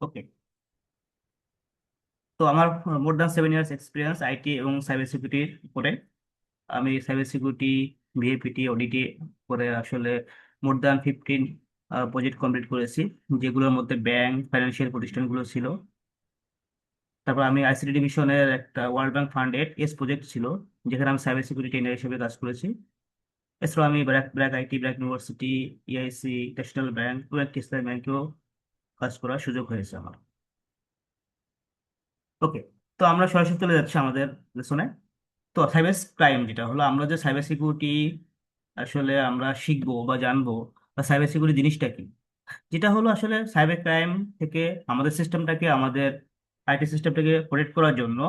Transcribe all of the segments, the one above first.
ওকে। তো আমার more than 7 years experience IT এবং সাইবার সিকিউরিটির উপরে। আমি সাইবার সিকিউরিটি, ভিএপিটি, অডিটি করে আসলে মোর দ্যান 15 প্রজেক্ট কমপ্লিট করেছি, যেগুলোর মধ্যে ব্যাংক, ফাইন্যান্সিয়াল প্রতিষ্ঠানগুলো ছিল। তারপর আমি আইসিটি ডিভিশনের একটা world bank funded S project ছিল, যেখানে আমি সাইবার সিকিউরিটি ইঞ্জিনিয়ার হিসেবে কাজ করেছি। এছাড়াও আমি BRAC BRAC IT, BRAC university, EIC, national bank, প্রয়াক্ট ইসলামী ব্যাংকেও কাজ করার সুযোগ হয়েছে আমার। ওকে। তো আমরা সরাসরি চলে যাচ্ছি আমাদের লেসনে। তো সাইবার ক্রাইম যেটা হলো, আমরা যে সাইবার সিকিউরিটি আসলে আমরা শিখবো বা জানবো, বা সাইবার সিকিউরিটি জিনিসটা কি, যেটা হলো আসলে সাইবার ক্রাইম থেকে আমাদের সিস্টেমটাকে, আমাদের আইটি সিস্টেমটাকে প্রোটেক্ট করার জন্য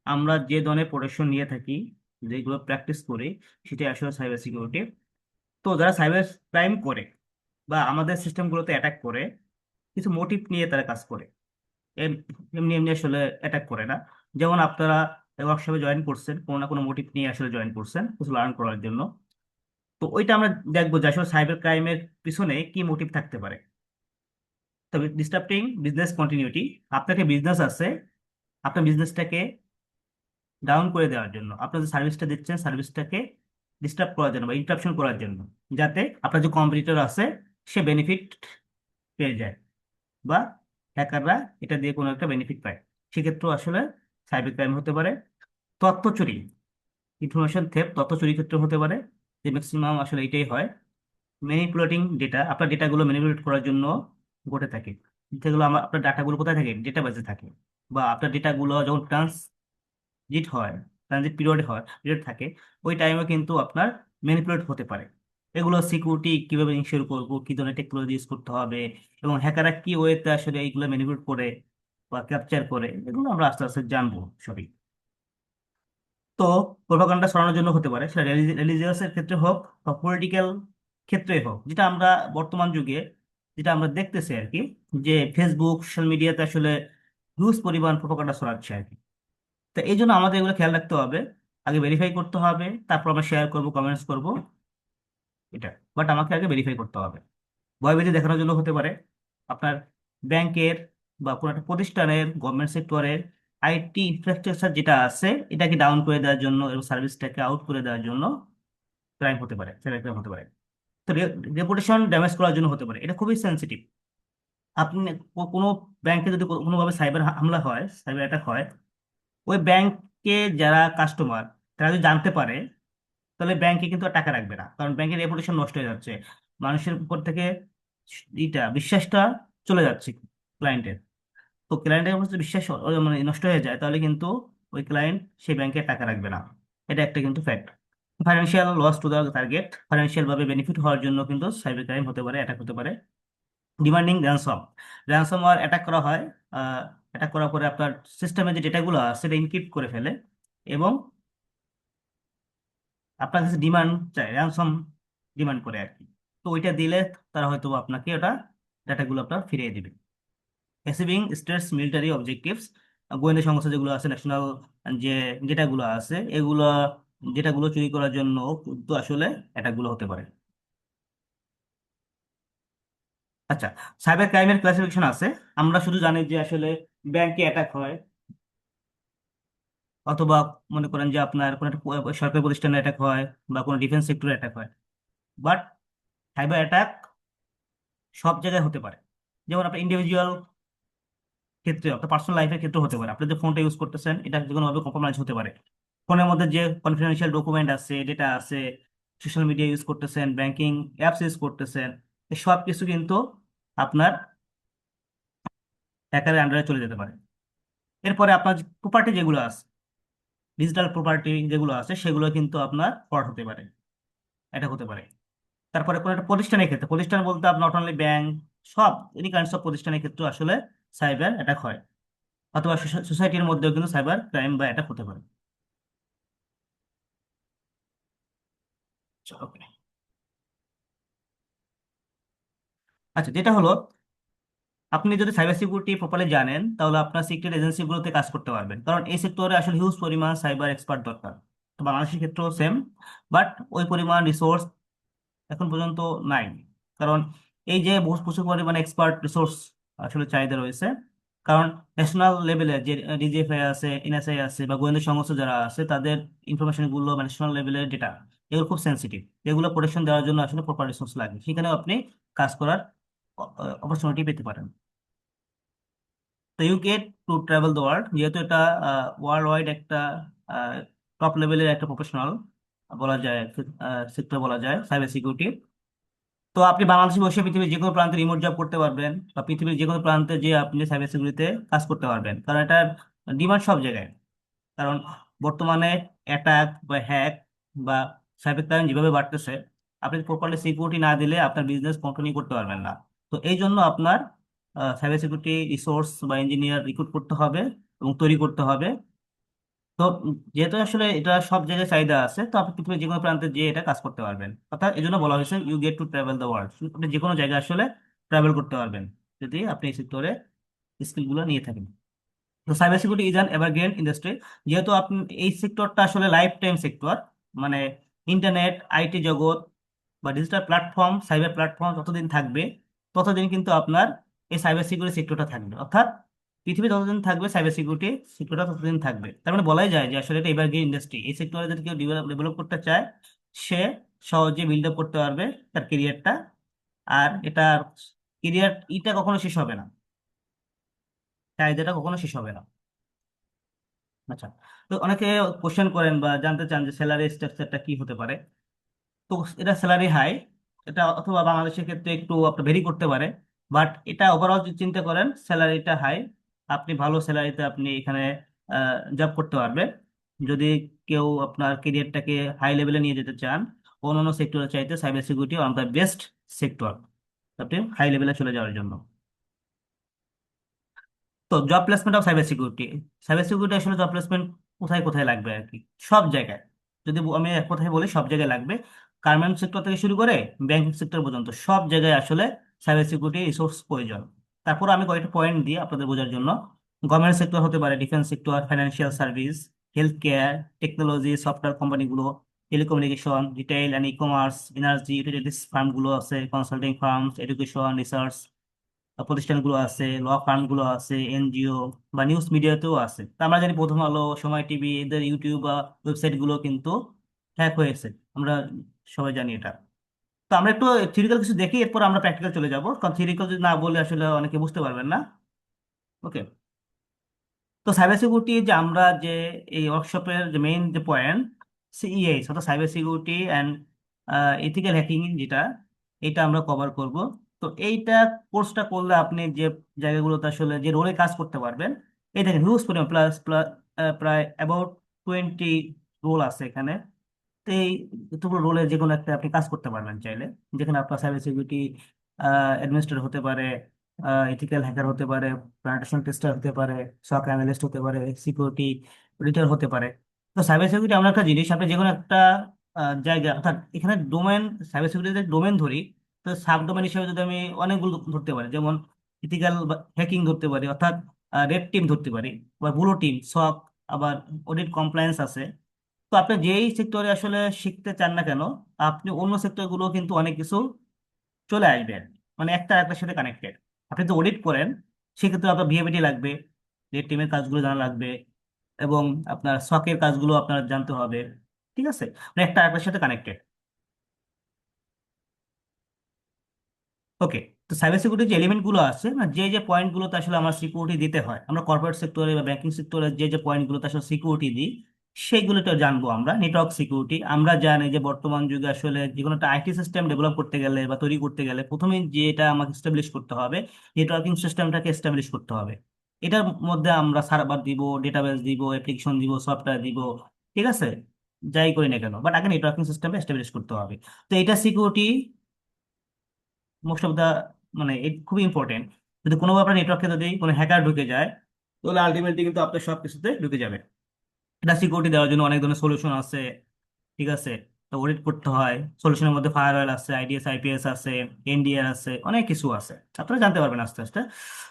আমরা যে ধরনের প্রোটেকশন নিয়ে থাকি, যেগুলো প্র্যাকটিস করি, সেটাই আসলে সাইবার সিকিউরিটি। তো যারা সাইবার ক্রাইম করে বা আমাদের সিস্টেমগুলোতে অ্যাটাক করে, কিছু মোটিভ নিয়ে তারা কাজ করে। এম- এমনি এমনি আসলে অ্যাটাক করে না। যেমন আপনারা ওয়ার্কশপে জয়েন করছেন, কোনো না কোনো মোটিভ নিয়ে আসলে জয়েন করছেন কিছু লার্ন করার জন্য। তো ওইটা আমরা দেখবো যে আসলে সাইবার ক্রাইমের পিছনে কি মোটিভ থাকতে পারে। তবে ডিস্টার্বিং বিজনেস কন্টিনিউটি, আপনাকে বিজনেস আছে, আপনার বিজনেসটাকে ডাউন করে দেওয়ার জন্য, আপনার যে সার্ভিসটা দিচ্ছেন সার্ভিসটাকে ডিস্টার্ব করার জন্য বা ইন্টারাপশন করার জন্য, যাতে আপনার যে কম্পিটিটর আছে সে বেনিফিট পেয়ে যায়, বা হ্যাকাররা এটা দিয়ে কোনো একটা বেনিফিট পায়। সেক্ষেত্রেও আসলে সাইবার ক্রাইম হতে পারে। তথ্য চুরি, ইনফরমেশন থেফট, তথ্য চুরি ক্ষেত্রে হতে পারে, যে ম্যাক্সিমাম আসলে এটাই হয়। ম্যানিপুলেটিং ডেটা, আপনার ডেটাগুলো ম্যানিপুলেট করার জন্য ঘটে থাকে। যেগুলো আমার, আপনার ডাটাগুলো কোথায় থাকে, ডেটাবেসে থাকে। বা আপনার ডেটাগুলো যখন ট্রানজিট হয়, ট্রানজিট পিরিয়ড হয়, পিরিয়ড থাকে, ওই টাইমে কিন্তু আপনার ম্যানিপুলেট হতে পারে। এগুলো সিকিউরিটি কিভাবে ইনশিওর করবো, কি ধরনের টেকনোলজি ইউজ করতে হবে, এবং হ্যাকাররা কি ওয়েতে আসলে এইগুলো ম্যানিপুলেট করে বা ক্যাপচার করে, এগুলো আমরা আস্তে আস্তে জানবো সবই। তো প্রোপাগান্ডা ছড়ানোর জন্য হতে পারে, সেটা রিলিজিয়াস এর ক্ষেত্রে হোক বা পলিটিক্যাল ক্ষেত্রে হোক, যেটা আমরা বর্তমান যুগে যেটা আমরা দেখতেছি আর কি, যে ফেসবুক, সোশ্যাল মিডিয়াতে আসলে হিউজ পরিমাণ প্রোপাগান্ডা ছড়াচ্ছে আর কি। তো এই জন্য আমাদের এগুলো খেয়াল রাখতে হবে। আগে ভেরিফাই করতে হবে, তারপর আমরা শেয়ার করবো, কমেন্টস করবো, এটা। বাট আমাকে আগে ভেরিফাই করতে হবে। ভয়ভীতি দেখানোর জন্য হতে পারে, আপনার ব্যাংকের বা কোনো একটা প্রতিষ্ঠানের, গভর্নমেন্ট সেক্টরের আইটি ইনফ্রাস্ট্রাকচার যেটা আছে এটাকে ডাউন করে দেওয়ার জন্য এবং সার্ভিসটাকে আউট করে দেওয়ার জন্য ক্রাইম হতে পারে, সাইবার ক্রাইম হতে পারে। তো রেপুটেশন ড্যামেজ করার জন্য হতে পারে, এটা খুবই সেন্সিটিভ। আপনি কোনো ব্যাংকে যদি কোনোভাবে সাইবার হামলা হয়, সাইবার অ্যাটাক হয়, ওই ব্যাংকে যারা কাস্টমার, তারা যদি জানতে পারে, তাহলে ব্যাংকে কিন্তু আর টাকা রাখবে না, কারণ ব্যাংকের রেপুটেশন নষ্ট হয়ে যাচ্ছে। মানুষের উপর থেকে বিশ্বাসটা চলে যাচ্ছে ক্লায়েন্টের। তো ক্লায়েন্টের উপর যদি বিশ্বাস মানে নষ্ট হয়ে যায়, তাহলে কিন্তু ওই ক্লায়েন্ট সেই ব্যাংকে টাকা রাখবে না। এটা একটা কিন্তু fact. Financial loss to the target, financial ভাবে বেনিফিট হওয়ার জন্য কিন্তু সাইবার ক্রাইম হতে পারে, অ্যাটাক হতে পারে। ডিমান্ডিং র্যানসম, র্যানসম আর অ্যাটাক করা হয়। অ্যাটাক করার পরে আপনার সিস্টেমে যে ডেটাগুলো আছে সেটা ইনক্রিপ্ট করে ফেলে, এবং আপনার কাছে ডিমান্ড চায়, র্যানসম ডিমান্ড করে আর কি। তো ওইটা দিলে তারা হয়তো আপনাকে ওটা ডাটাগুলো আপনার ফিরিয়ে দিবে। অ্যাচিভিং স্টেটস মিলিটারি অবজেক্টিভস, গোয়েন্দা সংস্থা যেগুলো আছে, ন্যাশনাল যে ডেটাগুলো আছে, এগুলো ডেটাগুলো চুরি করার জন্য কিন্তু আসলে অ্যাটাকগুলো হতে পারে। আচ্ছা, সাইবার ক্রাইমের ক্লাসিফিকেশন আছে। আমরা শুধু জানি যে আসলে ব্যাংকে অ্যাটাক হয়, অথবা মনে করেন যে আপনার কোনো একটা সরকারি প্রতিষ্ঠানে অ্যাটাক হয়, বা কোনো ডিফেন্স সেক্টরে অ্যাটাক হয়। বাট সাইবার অ্যাটাক সব জায়গায় হতে পারে। যেমন আপনার ইন্ডিভিজুয়াল ক্ষেত্রে, আপনার পার্সোনাল লাইফের ক্ষেত্রে হতে পারে। আপনি যে ফোনটা ইউজ করতেছেন, এটা যে কোনোভাবে কম্প্রোমাইজ হতে পারে। ফোনের মধ্যে যে কনফিডেন্সিয়াল ডকুমেন্ট আছে, ডেটা আছে, সোশ্যাল মিডিয়া ইউজ করতেছেন, ব্যাংকিং অ্যাপস ইউজ করতেছেন, এই সব কিছু কিন্তু আপনার হ্যাকারের আন্ডারে চলে যেতে পারে। এরপরে আপনার প্রপার্টি যেগুলো আছে, ডিজিটাল প্রপার্টি যেগুলো আছে, সেগুলো কিন্তু আপনার ফ্রড হতে পারে, এটা হতে পারে। তারপরে কোনো একটা প্রতিষ্ঠানের ক্ষেত্রে, প্রতিষ্ঠান বলতে আপনার নট অনলি ব্যাংক, সব এনি কাইন্ডস অফ প্রতিষ্ঠানের ক্ষেত্রে আসলে সাইবার অ্যাটাক হয়। অথবা সোসাইটির মধ্যেও কিন্তু সাইবার ক্রাইম বা অ্যাটাক হতে পারে। ওকে। আচ্ছা, যেটা হলো, আপনি যদি সাইবার সিকিউরিটি প্রপারলি জানেন, তাহলে আপনার সিক্রেট এজেন্সিগুলোতে কাজ করতে পারবেন, কারণ এই সেক্টরে আসলে হিউজ পরিমাণ সাইবার এক্সপার্ট দরকার। তো বাংলাদেশের ক্ষেত্রেও সেম। বাট ওই পরিমাণ রিসোর্স এখন পর্যন্ত নাই। কারণ এই যে প্রচুর পরিমাণে এক্সপার্ট রিসোর্স আসলে চাহিদা রয়েছে, কারণ ন্যাশনাল লেভেলে যে ডিজিএফআই আছে, এনএসআই আছে, বা গোয়েন্দা সংস্থা যারা আছে, তাদের ইনফরমেশন গুলো ন্যাশনাল লেভেলের ডেটা, এগুলো খুব সেন্সিটিভ। এগুলো প্রোটেকশন দেওয়ার জন্য আসলে প্রপার রিসোর্স লাগে, সেখানেও আপনি কাজ করার অপরচুনিটি পেতে পারেন। তো you get to travel the world, যেহেতু এটা ওয়ার্ল্ড ওয়াইড একটা টপ লেভেলের একটা প্রফেশনাল বলা যায়, সেক্টর বলা যায় সাইবার সিকিউরিটি। তো আপনি বাংলাদেশে বসে পৃথিবীর যে কোনো প্রান্তে রিমোট জব করতে পারবেন, বা পৃথিবীর যে কোনো প্রান্তে যে আপনি সাইবার সিকিউরিটিতে কাজ করতে পারবেন, কারণ এটার ডিমান্ড সব জায়গায়। কারণ বর্তমানে অ্যাটাক বা হ্যাক বা সাইবার ক্রাইম যেভাবে বাড়তেছে, আপনি প্রপারলি সিকিউরিটি না দিলে আপনার বিজনেস কন্টিনিউ করতে পারবেন না। তো এই জন্য আপনার সাইবার সিকিউরিটি রিসোর্স বা ইঞ্জিনিয়ার রিক্রুট করতে হবে এবং তৈরি করতে হবে। তো যেহেতু আসলে এটা সব জায়গায় চাহিদা আছে, তো আপনি পৃথিবীর যে কোনো প্রান্তে যেয়ে এটা কাজ করতে পারবেন। অর্থাৎ এই জন্য বলা হয়েছে you get to travel the world, আপনি যে কোনো জায়গায় আসলে ট্রাভেল করতে পারবেন যদি আপনি এই সেক্টরে স্কিলগুলো নিয়ে থাকেন। তো cyber security is an evergreen industry. যেহেতু আপনি এই সেক্টরটা আসলে লাইফ টাইম সেক্টর, মানে ইন্টারনেট, আইটি জগৎ বা ডিজিটাল প্ল্যাটফর্ম, সাইবার প্ল্যাটফর্ম যতদিন থাকবে, ততদিন কিন্তু আপনার এই সাইবার সিকিউরিটি সেক্টরটা থাকবে। অর্থাৎ পৃথিবী যতদিন থাকবে সাইবার সিকিউরিটি সেক্টরটা ততদিন থাকবে। তার মানে বলাই যায় যে আসলে এটা এভারগ্রিন ইন্ডাস্ট্রি। এই সেক্টরে যদি কেউ ডেভেলপ করতে চায়, সে সহজে বিল্ড আপ করতে পারবে তার কেরিয়ারটা। আর এটার কেরিয়ার এটা কখনো শেষ হবে না, চাহিদাটা কখনো শেষ হবে না। আচ্ছা, তো অনেকে কোশ্চেন করেন বা জানতে চান যে স্যালারি স্ট্রাকচারটা কি হতে পারে। তো এটা স্যালারি হাই, এটা অথবা বাংলাদেশের ক্ষেত্রে একটু আপনার ভেরি করতে পারে, বাট এটা ওভারঅল যদি চিন্তা করেন স্যালারিটা হাই। আপনি ভালো স্যালারিতে আপনি এখানে জব করতে পারবেন। যদি কেউ আপনার কেরিয়ারটাকে হাই লেভেলে নিয়ে যেতে চান, অন্যান্য সেক্টরে চাইতে cyber security one of the best sector আপনি হাই লেভেলে চলে যাওয়ার জন্য। তো job placement of cyber security, cyber security আসলে জব প্লেসমেন্ট কোথায় কোথায় লাগবে আর কি, সব জায়গায়। যদি আমি এক কথায় বলি, সব জায়গায় লাগবে। গার্মেন্টস সেক্টর থেকে শুরু করে ব্যাংকিং সেক্টর পর্যন্ত সব জায়গায় আসলে সাইবার সিকিউরিটি রিসোর্স প্রয়োজন। তারপর আমি কয়েকটা পয়েন্ট দিই আপনাদের বোঝার জন্য। গভর্নমেন্ট সেক্টর হতে পারে, defence sector, financial service, health care, technology, software কোম্পানিগুলো, telecommunication, retail and e commerce, energy, utilities ফার্মগুলো আছে, কনসাল্টিং ফার্মস, এডুকেশন, রিসার্চ প্রতিষ্ঠানগুলো আছে, ল ফার্মগুলো আছে, এনজিও বা নিউজ মিডিয়াতেও আছে। তা আমরা জানি প্রথম আলো, সময় টিভি, এদের ইউটিউব বা ওয়েবসাইট গুলো কিন্তু হ্যাক হয়েছে, আমরা সবাই জানি এটা। তো আমরা একটু থিওরিক্যাল কিছু দেখি, এরপর আমরা প্র্যাকটিক্যাল চলে যাব, কারণ থিওরিক্যাল যদি না বলে আসলে অনেকে বুঝতে পারবেন না। ওকে। তো সাইবার সিকিউরিটি যে আমরা যে এই ওয়ার্কশপের যে মেইন যে পয়েন্ট, সিইএইচ অর্থাৎ cyber security and ethical hacking, যেটা এটা আমরা কভার করব। তো এইটা কোর্সটা করলে আপনি যে জায়গাগুলোতে আসলে যে রোলে কাজ করতে পারবেন, এই দেখেন হিউজ পরিমাণ প্লাস প্লাস প্রায় অ্যাবাউট 20 রোল আছে এখানে। তো এই এতগুলো রোলে যে কোনো একটা আপনি কাজ করতে পারবেন চাইলে, যেখানে আপনার সাইবার সিকিউরিটি অ্যাডমিনিস্ট্রেটর হতে পারে, এথিক্যাল হ্যাকার হতে পারে, পেনিট্রেশন টেস্টার হতে পারে, সক অ্যানালিস্ট হতে পারে, সিকিউরিটি অডিটর হতে পারে। তো সাইবার সিকিউরিটি এমন একটা জিনিস, আপনি যে কোনো একটা জায়গা, অর্থাৎ এখানে ডোমেন, সাইবার সিকিউরিটি ডোমেন ধরি, তো সাব ডোমেন হিসেবে যদি আমি অনেকগুলো ধরতে পারি, যেমন ইথিক্যাল হ্যাকিং ধরতে পারি, অর্থাৎ রেড টিম ধরতে পারি, বা ব্লু টিম, সক, আবার অডিট কমপ্লায়েন্স আছে। তো আপনি যেই সেক্টরে আসলে শিখতে চান না কেন, আপনি অন্য সেক্টর গুলো কিন্তু অনেক কিছু চলে আসবে, মানে একটা একটার সাথে কানেক্টেড। আপনি তো অডিট করেন, সেক্ষেত্রে আপনার ভিএবিটি লাগবে, রেড টিমের কাজগুলো জানা লাগবে, এবং আপনার সকের কাজগুলো আপনার জানতে হবে। ঠিক আছে, মানে একটা একটার সাথে কানেক্টেড। ওকে। তো সাইবার সিকিউরিটি যে এলিমেন্ট গুলো আছে, না যে যে পয়েন্ট গুলোতে আসলে আমার সিকিউরিটি দিতে হয়, আমরা কর্পোরেট সেক্টরে বা ব্যাংকিং সেক্টরে যে যে পয়েন্ট গুলোতে আসলে সিকিউরিটি দিই, সেইগুলোতে জানবো আমরা। নেটওয়ার্ক সিকিউরিটি, আমরা জানি যে বর্তমান যুগে আসলে যে কোনো একটা আইটি সিস্টেম ডেভেলপ করতে গেলে বা তৈরি করতে গেলে প্রথমে যেটা আমাকে এস্টাবলিশ করতে হবে, নেটওয়ার্কিং সিস্টেমটাকে এস্টাবলিশ করতে হবে। এটার মধ্যে আমরা সার্ভার দিব, ডেটাবেস দিব, অ্যাপ্লিকেশন দিব, সফটওয়্যার দিব। ঠিক আছে, যাই করি না কেন, বাট আগে নেটওয়ার্কিং সিস্টেমটা এস্টাবলিশ করতে হবে। তো এটা সিকিউরিটি মোস্ট অফ দা, মানে খুবই ইম্পর্টেন্ট। যদি কোনো ব্যাপারে নেটওয়ার্কে যদি কোনো হ্যাকার ঢুকে যায়, তাহলে আলটিমেটলি কিন্তু আপনার সব কিছুতে ঢুকে যাবে। এটা সিকিউরিটি দেওয়ার জন্য অনেক ধরনের সলিউশন আছে। ঠিক আছে, তো অডিট করতে হয়। সলিউশনের মধ্যে ফায়ারওয়াল আছে, আইডিএস আইপিএস আছে, এনডিআর আছে, অনেক কিছু আছে, আপনারা জানতে পারবেন আস্তে আস্তে।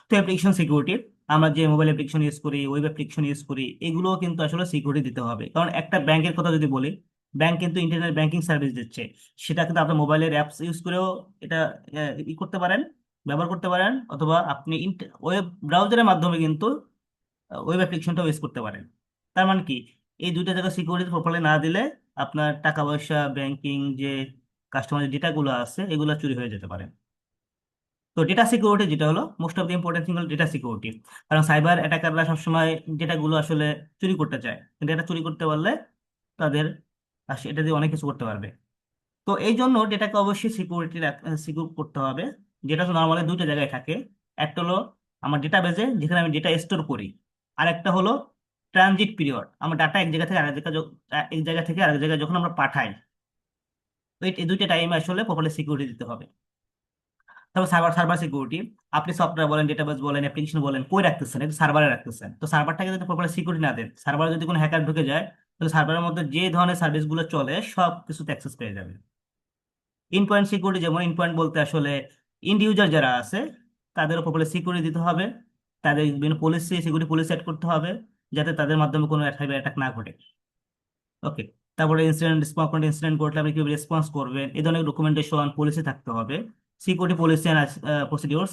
তো অ্যাপ্লিকেশন সিকিউরিটি, আমরা যে মোবাইল অ্যাপ্লিকেশন ইউজ করি, ওয়েব অ্যাপ্লিকেশন ইউজ করি, এগুলো কিন্তু আসলে সিকিউরিটি দিতে হবে। কারণ একটা ব্যাংকের কথা যদি বলি, ব্যাংক কিন্তু ইন্টারনেট ব্যাংকিং সার্ভিস দিচ্ছে, সেটা কিন্তু আপনার মোবাইলের অ্যাপস ইউজ করেও এটা ই করতে পারেন, ব্যবহার করতে পারেন, অথবা আপনি ওয়েব ব্রাউজারের মাধ্যমে কিন্তু ওয়েব অ্যাপ্লিকেশনটা ইউজ করতে পারেন। তার মানে কি, এই দুইটা জায়গা সিকিউরিটি প্রপারলি না দিলে আপনার টাকা পয়সা, ব্যাংকিং যে কাস্টমার ডেটাগুলো আছে এগুলো চুরি হয়ে যেতে পারে। তো ডেটা সিকিউরিটি যেটা হলো most of the important thing হলো ডেটা সিকিউরিটি। কারণ সাইবার অ্যাটাকাররা সবসময় ডেটাগুলো আসলে চুরি করতে চায়। ডেটা চুরি করতে পারলে তাদের এটা দিয়ে অনেক কিছু করতে পারবে। তো এই জন্য ডেটাকে অবশ্যই সিকিউর করতে হবে। যেটা তো নর্মালি দুইটা জায়গায় থাকে। একটা হলো আমার ডেটাবেজে, যেখানে আমি ডেটা স্টোর করি। আর একটা হলো ট্রানজিট পিরিয়ড, আমার ডাটা এক জায়গা থেকে আরেক জায়গা এক জায়গা থেকে আরেক জায়গায় যখন আমরা পাঠাই। তো এই দুইটা টাইমে আসলে প্রপারলি সিকিউরিটি দিতে হবে। তারপর সার্ভার সার্ভার সিকিউরিটি। আপনি সফটওয়্যার বলেন, ডেটাবেস বলেন, অ্যাপ্লিকেশন বলেন, কই রাখতেছেন? একটু সার্ভারে রাখতেছেন। তো সার্ভারটাকে যদি প্রপারলি সিকিউরিটি না দেন, সার্ভারে যদি কোনো হ্যাকার ঢুকে যায়, তাহলে সার্ভারের মধ্যে যে ধরনের সার্ভিসগুলো চলে সব কিছুতে অ্যাক্সেস পেয়ে যাবে। ইন পয়েন্ট সিকিউরিটি, যেমন ইন পয়েন্ট বলতে আসলে ইন্ড ইউজার যারা আছে তাদের প্রপারলি সিকিউরিটি দিতে হবে। তাদের বিভিন্ন পলিসি, সিকিউরিটি পলিসি সেট করতে হবে, যাতে তাদের মাধ্যমে কোনো সাইবার অ্যাটাক না ঘটে। ওকে। তারপরে ইনসিডেন্ট রেসপন্স, কোনো ইনসিডেন্ট ঘটলে আপনি কিভাবে রেসপন্স করবেন, এই ধরনের ডকুমেন্টেশন পলিসি থাকতে হবে। Security policy and procedures.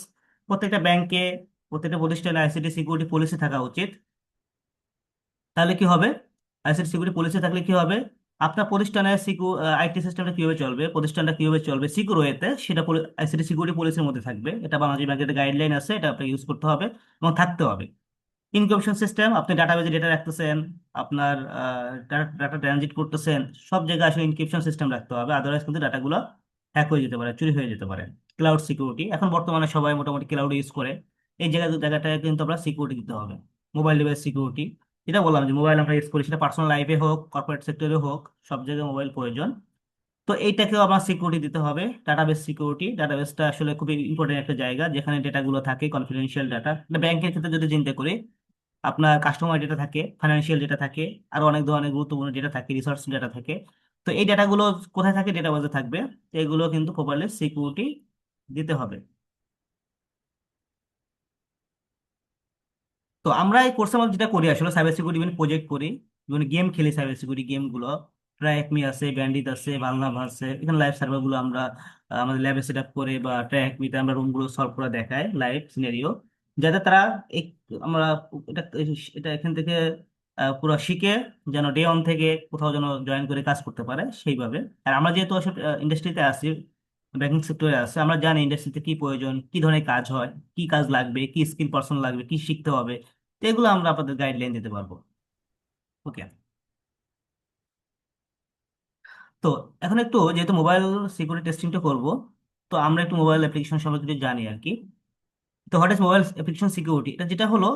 প্রত্যেকটা ব্যাংকে, প্রত্যেকটা প্রতিষ্ঠানে আইসিটি সিকিউরিটি পলিসি থাকা উচিত। তাহলে কি হবে? আইসিটি সিকিউরিটি পলিসি থাকলে কি হবে? আপনার প্রতিষ্ঠানের আইটি সিস্টেমটা কিভাবে চলবে, প্রতিষ্ঠানটা কিভাবে চলবে সিকিউর ওয়েতে, সেটা আইসিটি সিকিউরিটি পলিসির মধ্যে থাকবে। এটা বাংলাদেশ ব্যাংকের গাইডলাইন আছে, এটা আপনাকে ইউজ করতে হবে এবং থাকতে হবে। ইনক্রিপশন সিস্টেম, আপনি ডাটাবেজে ডেটা রাখতেছেন, আপনার ডাটা ট্রানজিট করতেছেন, সব জায়গায় আসলে ইনক্রিপশন সিস্টেম রাখতে হবে, আদারওয়াইজ কিন্তু ডাটাগুলো হ্যাক হয়ে যেতে পারে, চুরি হয়ে যেতে পারে। ক্লাউড সিকিউরিটি, এখন বর্তমানে সবাই মোটামুটি ক্লাউড ইউজ করে। এই জায়গাটায় কিন্তু আমরা সিকিউরিটি দিতে হবে। মোবাইল ডিভাইস সিকিউরিটি, যেটা বললাম যে মোবাইল আমরা ইউজ করি, সেটা পার্সোনাল লাইফে হোক, কর্পোরেট সেক্টরে হোক, সব জায়গায় মোবাইল প্রয়োজন। তো এইটাকেও আমার সিকিউরিটি দিতে হবে। ডাটাবেস সিকিউরিটি, ডাটাবেসটা আসলে খুবই ইম্পর্টেন্ট একটা জায়গা যেখানে ডেটাগুলো থাকে, কনফিডেন্সিয়াল ডাটা। ব্যাংকের ক্ষেত্রে যদি চিন্তা করি, আপনার কাস্টমার ডেটা থাকে, ফাইন্যান্সিয়াল ডেটা থাকে, আরো অনেক ধরনের গুরুত্বপূর্ণ ডেটা থাকে, রিসার্চ ডেটা থাকে। তো এই ডেটাগুলো কোথায় থাকে? ডেটাবেজে থাকবে। তো এগুলো কিন্তু প্রপারলি সিকিউরিটি দিতে হবে। তো আমরা এই কোর্সের মধ্যে যেটা করি আসলে সাইবার সিকিউরিটি বিভিন্ন প্রজেক্ট করি, বিভিন্ন গেম খেলি। সাইবার সিকিউরিটি গেমগুলো ট্র্যাক মি আছে, ব্যান্ডিট আছে, ভালনাভ আছে। এখানে লাইভ সার্ভারগুলো আমরা আমাদের ল্যাবে সেট আপ করে, বা ট্র্যাক মিতে আমরা রুমগুলো সলভ করে দেখাই লাইভ সিনারিও, যাতে তারা এই আমরা এটা এটা এখান থেকে পুরো শিখে যেন ডে অন থেকে কোথাও যেন জয়েন করে কাজ করতে পারে সেইভাবে। আর আমরা যেহেতু ইন্ডাস্ট্রিতে আছি, ব্যাংকিং সেক্টরে আছে, আমরা জানি ইন্ডাস্ট্রিতে কি প্রয়োজন, কি ধরনের কাজ হয়, কি কাজ লাগবে, কি স্কিল পার্সন লাগবে, কি শিখতে হবে। তো এগুলো আমরা আপনাদের গাইডলাইন দিতে পারবো। ওকে। তো এখন একটু যেহেতু মোবাইল সিকিউরিটি টেস্টিংটা করব, তো আমরা একটু মোবাইল অ্যাপ্লিকেশন সম্পর্কে একটু জানি আর কি। তো what is mobile application security? এটা যেটা হলো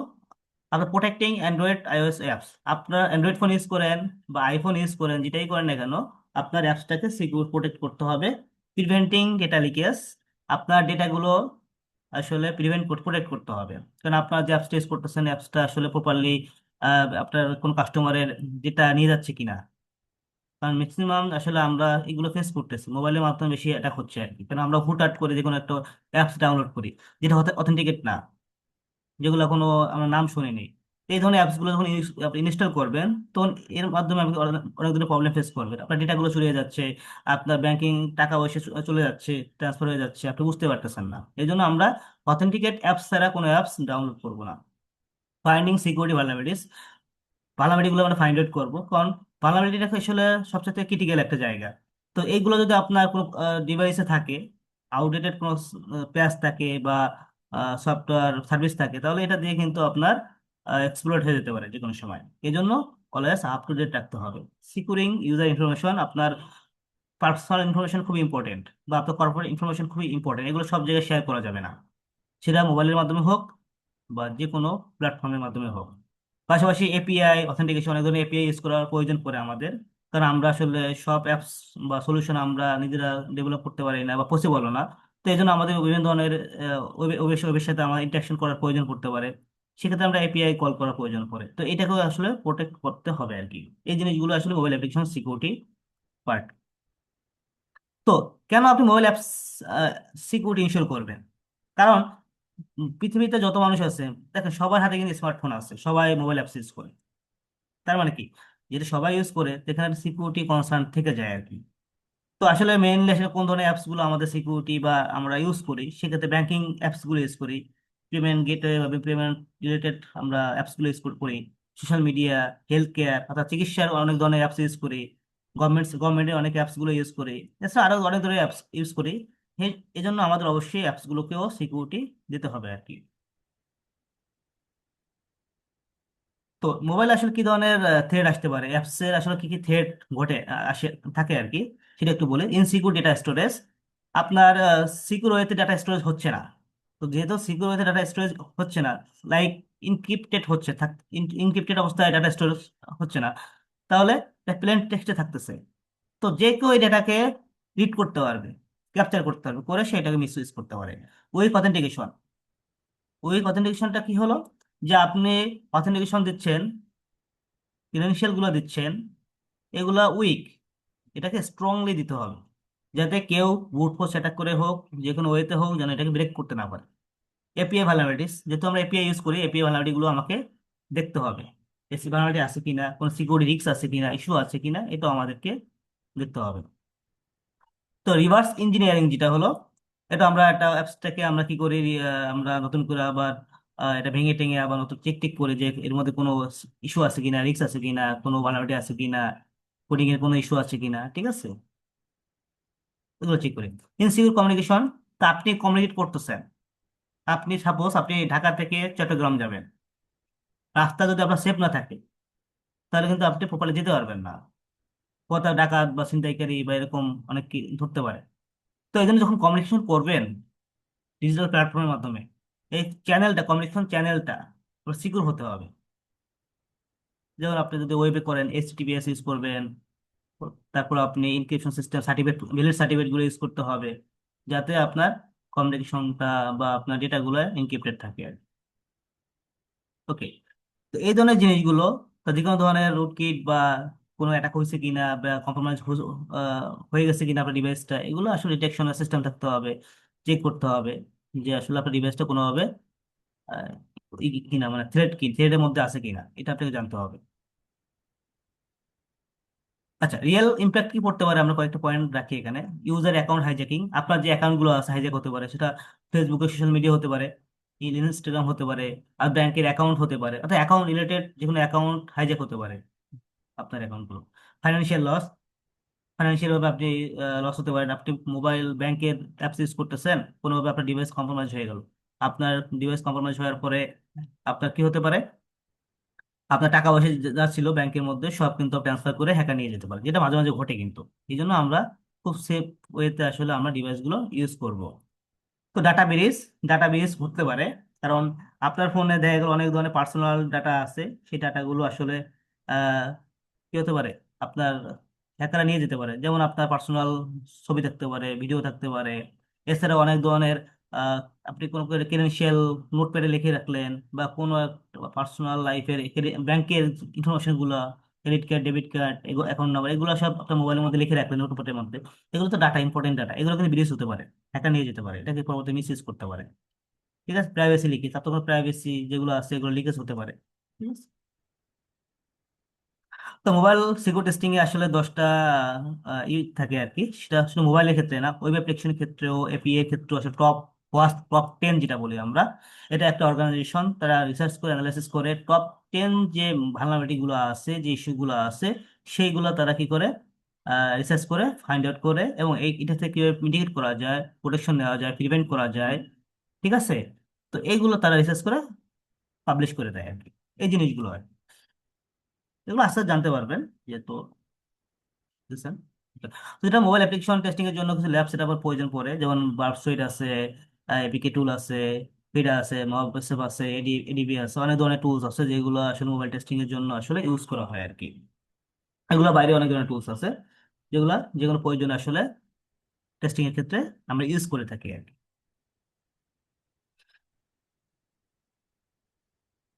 আপনার প্রোটেক্টিং অ্যান্ড্রয়েড আইওএস অ্যাপস। আপনার অ্যান্ড্রয়েড ফোন ইউজ করেন বা আইফোন ইউজ করেন, যেটাই করেন না কেন, আপনার অ্যাপসটাকে সিকিউর প্রোটেক্ট করতে হবে। প্রিভেন্টিং ডেটা লিকেজ, আপনার ডেটাগুলো আসলে প্রোটেক্ট করতে হবে। কারণ আপনার যে অ্যাপসটা ইউজ করতেছেন, অ্যাপসটা আসলে প্রপারলি আপনার কোন কাস্টমারের ডেটা নিয়ে যাচ্ছে কিনা। কারণ ম্যাক্সিমাম আসলে আমরা এগুলো ফেস করতেছি, মোবাইলের মাধ্যমে বেশি অ্যাটাক হচ্ছে আর কি। কারণ আমরা হুটহাট করে যে কোনো একটা অ্যাপস ডাউনলোড করি, যেটা অথেন্টিকেট না, যেগুলো কোনো আমরা নাম শুনিনি। এই ধরনের অ্যাপসগুলো যখন আপনি ইনস্টল করবেন, তখন এর মাধ্যমে আপনি অনেক ধরনের প্রবলেম ফেস করবেন। আপনার ডেটাগুলো চলে যাচ্ছে, আপনার ব্যাংকিং টাকা পয়সা চলে যাচ্ছে, ট্রান্সফার হয়ে যাচ্ছে, আপনি বুঝতে পারতেছেন না। এই জন্য আমরা অথেন্টিকেট অ্যাপস ছাড়া কোনো অ্যাপস ডাউনলোড করবো না। ফাইন্ডিং সিকিউরিটি ভালনারেবিলিটিস, ভালনারেবিলিটিগুলো আমরা ফাইন্ড আউট করবো, কারণ ভালনারেবিলিটিটা আসলে সবচেয়ে ক্রিটিক্যাল একটা জায়গা। তো এইগুলো যদি আপনার কোনো ডিভাইসে থাকে, আউটডেটেড কোনো প্যাচ থাকে বা সফটওয়্যার সার্ভিস থাকে, তাহলে এটা দিয়ে কিন্তু আপনার এক্সপ্লয়েট হয়ে যেতে পারে যে কোনো সময়। এই জন্য অলওয়েজ আপ টু ডেট রাখতে হবে। সিকিউরিং ইউজার ইনফরমেশন, আপনার পার্সোনাল ইনফরমেশন খুবই ইম্পর্টেন্ট, বা আপনার কর্পোরেট ইনফরমেশন খুবই ইম্পর্টেন্ট। এগুলো সব জায়গায় শেয়ার করা যাবে না, সেটা মোবাইলের মাধ্যমে হোক বা যে কোনো প্ল্যাটফর্মের মাধ্যমে হোক। পাশাপাশি এপিআই অথেন্টিকেশন, অনেক ধরনের এপিআই ইউজ করার প্রয়োজন পড়ে আমাদের। কারণ আমরা আসলে সব অ্যাপস বা সলিউশন আমরা নিজেরা ডেভেলপ করতে পারি না বা পসিবলও না। তো এই জন্য আমাদের বিভিন্ন ধরনের ওয়েবের সাথে আমার ইন্টারাকশন করার প্রয়োজন পড়তে পারে। সেক্ষেত্রে আমরা এপিআই কল করার প্রয়োজন পড়ে। তো এটাকেও আসলে প্রোটেক্ট করতে হবে আর কি। এই জিনিসগুলো আসলে মোবাইল অ্যাপ্লিকেশন সিকিউরিটি পার্ট। তো কেন আপনি মোবাইল অ্যাপস সিকিউরিটি ইনশিওর করবেন? কারণ পৃথিবীতে যত মানুষ আছে, দেখেন সবার হাতে কিন্তু স্মার্টফোন আছে, সবাই মোবাইল অ্যাপস ইউজ করে। তার মানে কি, যেটা সবাই ইউজ করে সেখানে সিকিউরিটি কনসার্ন থেকে যায় আর কি। তো আসলে মেইনলি আসলে কোন ধরনের অ্যাপস গুলো আমাদের সিকিউরিটি বা আমরা ইউজ করি, সেক্ষেত্রে ব্যাংকিং অ্যাপস গুলো ইউজ করি, পেমেন্ট গেটওয়ে বা পেমেন্ট রিলেটেড আমরা অ্যাপস গুলো ইউজ করি, সোশ্যাল মিডিয়া, হেলথ কেয়ার অর্থাৎ চিকিৎসার অনেক ধরনের অ্যাপস ইউজ করি, গভর্নমেন্টের অনেক অ্যাপস গুলো ইউজ করি, এছাড়া আরো অনেক ধরনের অ্যাপস ইউজ করি। এই জন্য আমাদের অবশ্যই অ্যাপস গুলোকেও সিকিউরিটি দিতে হবে আর কি। তো মোবাইল আসলে কি ধরনের থ্রেড আসতে পারে, অ্যাপস এর আসলে কি কি থ্রেড ঘটে আসে থাকে আর কি, সেটা একটু বলি। ইনসিকিউর ডেটা স্টোরেজ, আপনার সিকিউর ওয়েতে ডাটা স্টোরেজ হচ্ছে না। তো যেহেতু সিকিউর ওয়েতে ডাটা স্টোরেজ হচ্ছে না, লাইক ইনক্রিপ্টেড হচ্ছে, ইনক্রিপ্টেড অবস্থায় ডাটা স্টোরেজ হচ্ছে না, তাহলে প্লেন টেক্সটে থাকতেছে। তো যে কেউ এই ডেটাকে রিড করতে পারবে, ক্যাপচার করতে পারবে, করে সেটাকে মিস ইউজ করতে পারে। উইক অথেন্টিকেশন, উইক অথেন্টিকেশনটা কি হলো, যে আপনি অথেন্টিকেশন দিচ্ছেন, ক্রিডেনশিয়াল গুলো দিচ্ছেন, এগুলা উইক, এটাকে স্ট্রংলি দিতে হবে, যাতে কেউ ব্রুট ফোর্স অ্যাটাক করে হোক, যে কোনো ওয়েতে হোক, যেন এটাকে ব্রেক করতে না পারে। এপিআই ভালনারিটিস, যেহেতু আমরা এপিআই ইউজ করি, এপিআই ভালনারিটি গুলো আমাকে দেখতে হবে, এসি ভালনারিটি আছে কিনা, কোনো সিকিউরিটি রিস্ক আছে কিনা, ইস্যু আছে কিনা, এটা আমাদেরকে দেখতে হবে। তো রিভার্স ইঞ্জিনিয়ারিং যেটা হলো, এটা আমরা একটা অ্যাপসটাকে আমরা কি করি, আমরা নতুন করে আবার এটা ভেঙে টেঙে আবার নতুন চেক টেক করে, যে এর মধ্যে কোনো ইস্যু আছে কিনা, রিস্ক আছে কিনা, কোনো ভালনারিটি আছে কিনা, কোডিং এর কোনো ইস্যু আছে কিনা, ঠিক আছে, এগুলো চেক করি। ইনসিকিউর কমিউনিকেশন, তা আপনি কমিউনিকেট করতেছেন, আপনি সাপোজ আপনি ঢাকা থেকে চট্টগ্রাম যাবেন, রাস্তা যদি আপনার সেফ না থাকে, তাহলে কিন্তু আপনি প্রপারলি যেতে পারবেন না, কোথাও ডাকাত বা ছিনতাইকারী বা এরকম অনেক কি ধরতে পারে। তো এই জন্য যখন কমিউনিকেশন করবেন ডিজিটাল প্ল্যাটফর্মের মাধ্যমে, এই চ্যানেলটা, কমিউনিকেশন চ্যানেলটা সিকিউর হতে হবে। যেমন আপনি যদি ওয়েবে করেন, এইচটিটিপিএস ইউজ করবেন, তারপর আপনি inscription system certificate, valid certificate গুলো ইউজ করতে হবে, যাতে আপনার কমিউনিকেশনটা বা আপনার ডেটাগুলো এনক্রিপ্টেড থাকে আর ওকে। তো এই ধরনের জিনিসগুলো, তো যে কোনো ধরনের রুটকিট বা কোনো অ্যাটাক হয়েছে কিনা বা কম্প্রোমাইজ হয়ে গেছে কিনা আপনার ডিভাইসটা, এগুলো আসলে ডিটেকশনের সিস্টেম থাকতে হবে, চেক করতে হবে যে আসলে আপনার ডিভাইসটা কোনোভাবে আহ, কিনা, মানে থ্রেড কি থ্রেডের মধ্যে আছে কিনা, এটা আপনাকে জানতে হবে। আচ্ছা, রিয়েল ইম্প্যাক্ট কি পড়তে পারে, আমরা কয়েকটা পয়েন্ট রাখি এখানে। ইউজার অ্যাকাউন্ট হাইজ্যাকিং, আপনার যে অ্যাকাউন্ট গুলো আছে হাইজ্যাক হতে পারে, সেটা ফেসবুকে, সোশ্যাল মিডিয়া হতে পারে, ইনস্টাগ্রাম হতে পারে, আর ব্যাংকের অ্যাকাউন্ট হতে পারে, অর্থাৎ অ্যাকাউন্ট রিলেটেড যে কোনো অ্যাকাউন্ট হাইজ্যাক হতে পারে আপনার অ্যাকাউন্টগুলো। ফাইন্যান্সিয়াল লস, ফাইন্যান্সিয়াল ভাবে আপনি লস হতে পারেন, আপনি মোবাইল ব্যাংকের অ্যাপস ইউজ করতেছেন, কোনোভাবে আপনার ডিভাইস কম্প্রোমাইজ হয়ে গেল, আপনার ডিভাইস কম্প্রোমাইজ হওয়ার পরে আপনার কি হতে পারে, আপনার টাকা পয়সা যা ছিল ব্যাংকের মধ্যে সব কিন্তু ট্রান্সফার করে হ্যাকার নিয়ে যেতে পারে, যেটা মাঝে মাঝে ঘটে কিন্তু। এই জন্য আমরা খুব সেফ ওয়েতে আসলে আমরা ডিভাইসগুলো ইউজ করব। তো ডাটা ব্রিজ ঘটতে পারে, কারণ আপনার ফোনে দেখা গেল অনেক ধরনের পার্সোনাল ডাটা আছে, সেই ডাটাগুলো আসলে আহ কি হতে পারে, আপনার হ্যাকাররা নিয়ে যেতে পারে। যেমন আপনার পার্সোনাল ছবি থাকতে পারে, ভিডিও থাকতে পারে, এছাড়া অনেক ধরনের আহ, আপনি কোনো ক্রেডেনশিয়াল নোটপ্যাডে লিখে রাখলেন, বা কোনো পার্সোনাল লাইফের ব্যাংকের ইনফরমেশন গুলা, credit card, debit card, account number, এগুলো সব আপনার মোবাইলের মধ্যে লিখে রাখলেন নোটপ্যাডের মধ্যে, এগুলো তো ডাটা, ইম্পর্টেন্ট ডাটা, এগুলো কিন্তু বিদেশ হতে পারে, হ্যাকার নিয়ে যেতে পারে, এটাকে পরবর্তী মিস ইউজ করতে পারে। ঠিক আছে, প্রাইভেসি লিকেজ, আপনার প্রাইভেসি যেগুলো আছে এগুলো লিকেজ হতে পারে। ঠিক আছে। তো মোবাইল সিকিউর টেস্টিং এ আসলে 10টা থাকে আর কি, সেটা আসলে মোবাইলের ক্ষেত্রে না, ওয়েব অ্যাপ্লিকেশনের ক্ষেত্রেও, এপিআই এর ক্ষেত্রেও আসলে টপ 10 যেটা বলি আমরা, এটা একটা অর্গানাইজেশন, তারা রিসার্চ করে অ্যানালাইসিস করে টপ 10 যে ভালনারেবিলিটি গুলো আছে, যে ইস্যু গুলো আছে, সেইগুলো তারা কি করে রিসার্চ করে ফাইন্ড আউট করে, এবং এটা থেকে কিভাবে মিটিগেট করা যায়, প্রোটেকশন নেওয়া যায়, প্রিভেন্ট করা যায়। ঠিক আছে। তো এইগুলো তারা রিসার্চ করে পাবলিশ করে দেয় আর কি, এই জিনিসগুলো আর কি। এগুলো আস্তে আস্তে জানতে পারবেন যেহেতু বুঝছেন। তো যেটা মোবাইল অ্যাপ্লিকেশন টেস্টিং এর জন্য কিছু ল্যাব সেটআপের প্রয়োজন পড়ে, যেমন বার্বসুইট আছে, এপিকে টুল আছে, ফিডা আছে, মকবেসেপ আছে, এডিবি আছে, অনেক ধরনের টুলস আছে যেগুলো আসলে মোবাইল টেস্টিং এর জন্য আসলে ইউজ করা হয় আর কি। এগুলো বাইরে অনেক ধরনের টুলস আছে, যেগুলো যে কোনো প্রয়োজনে আসলে টেস্টিং এর ক্ষেত্রে আমরা ইউজ করে থাকি আর কি।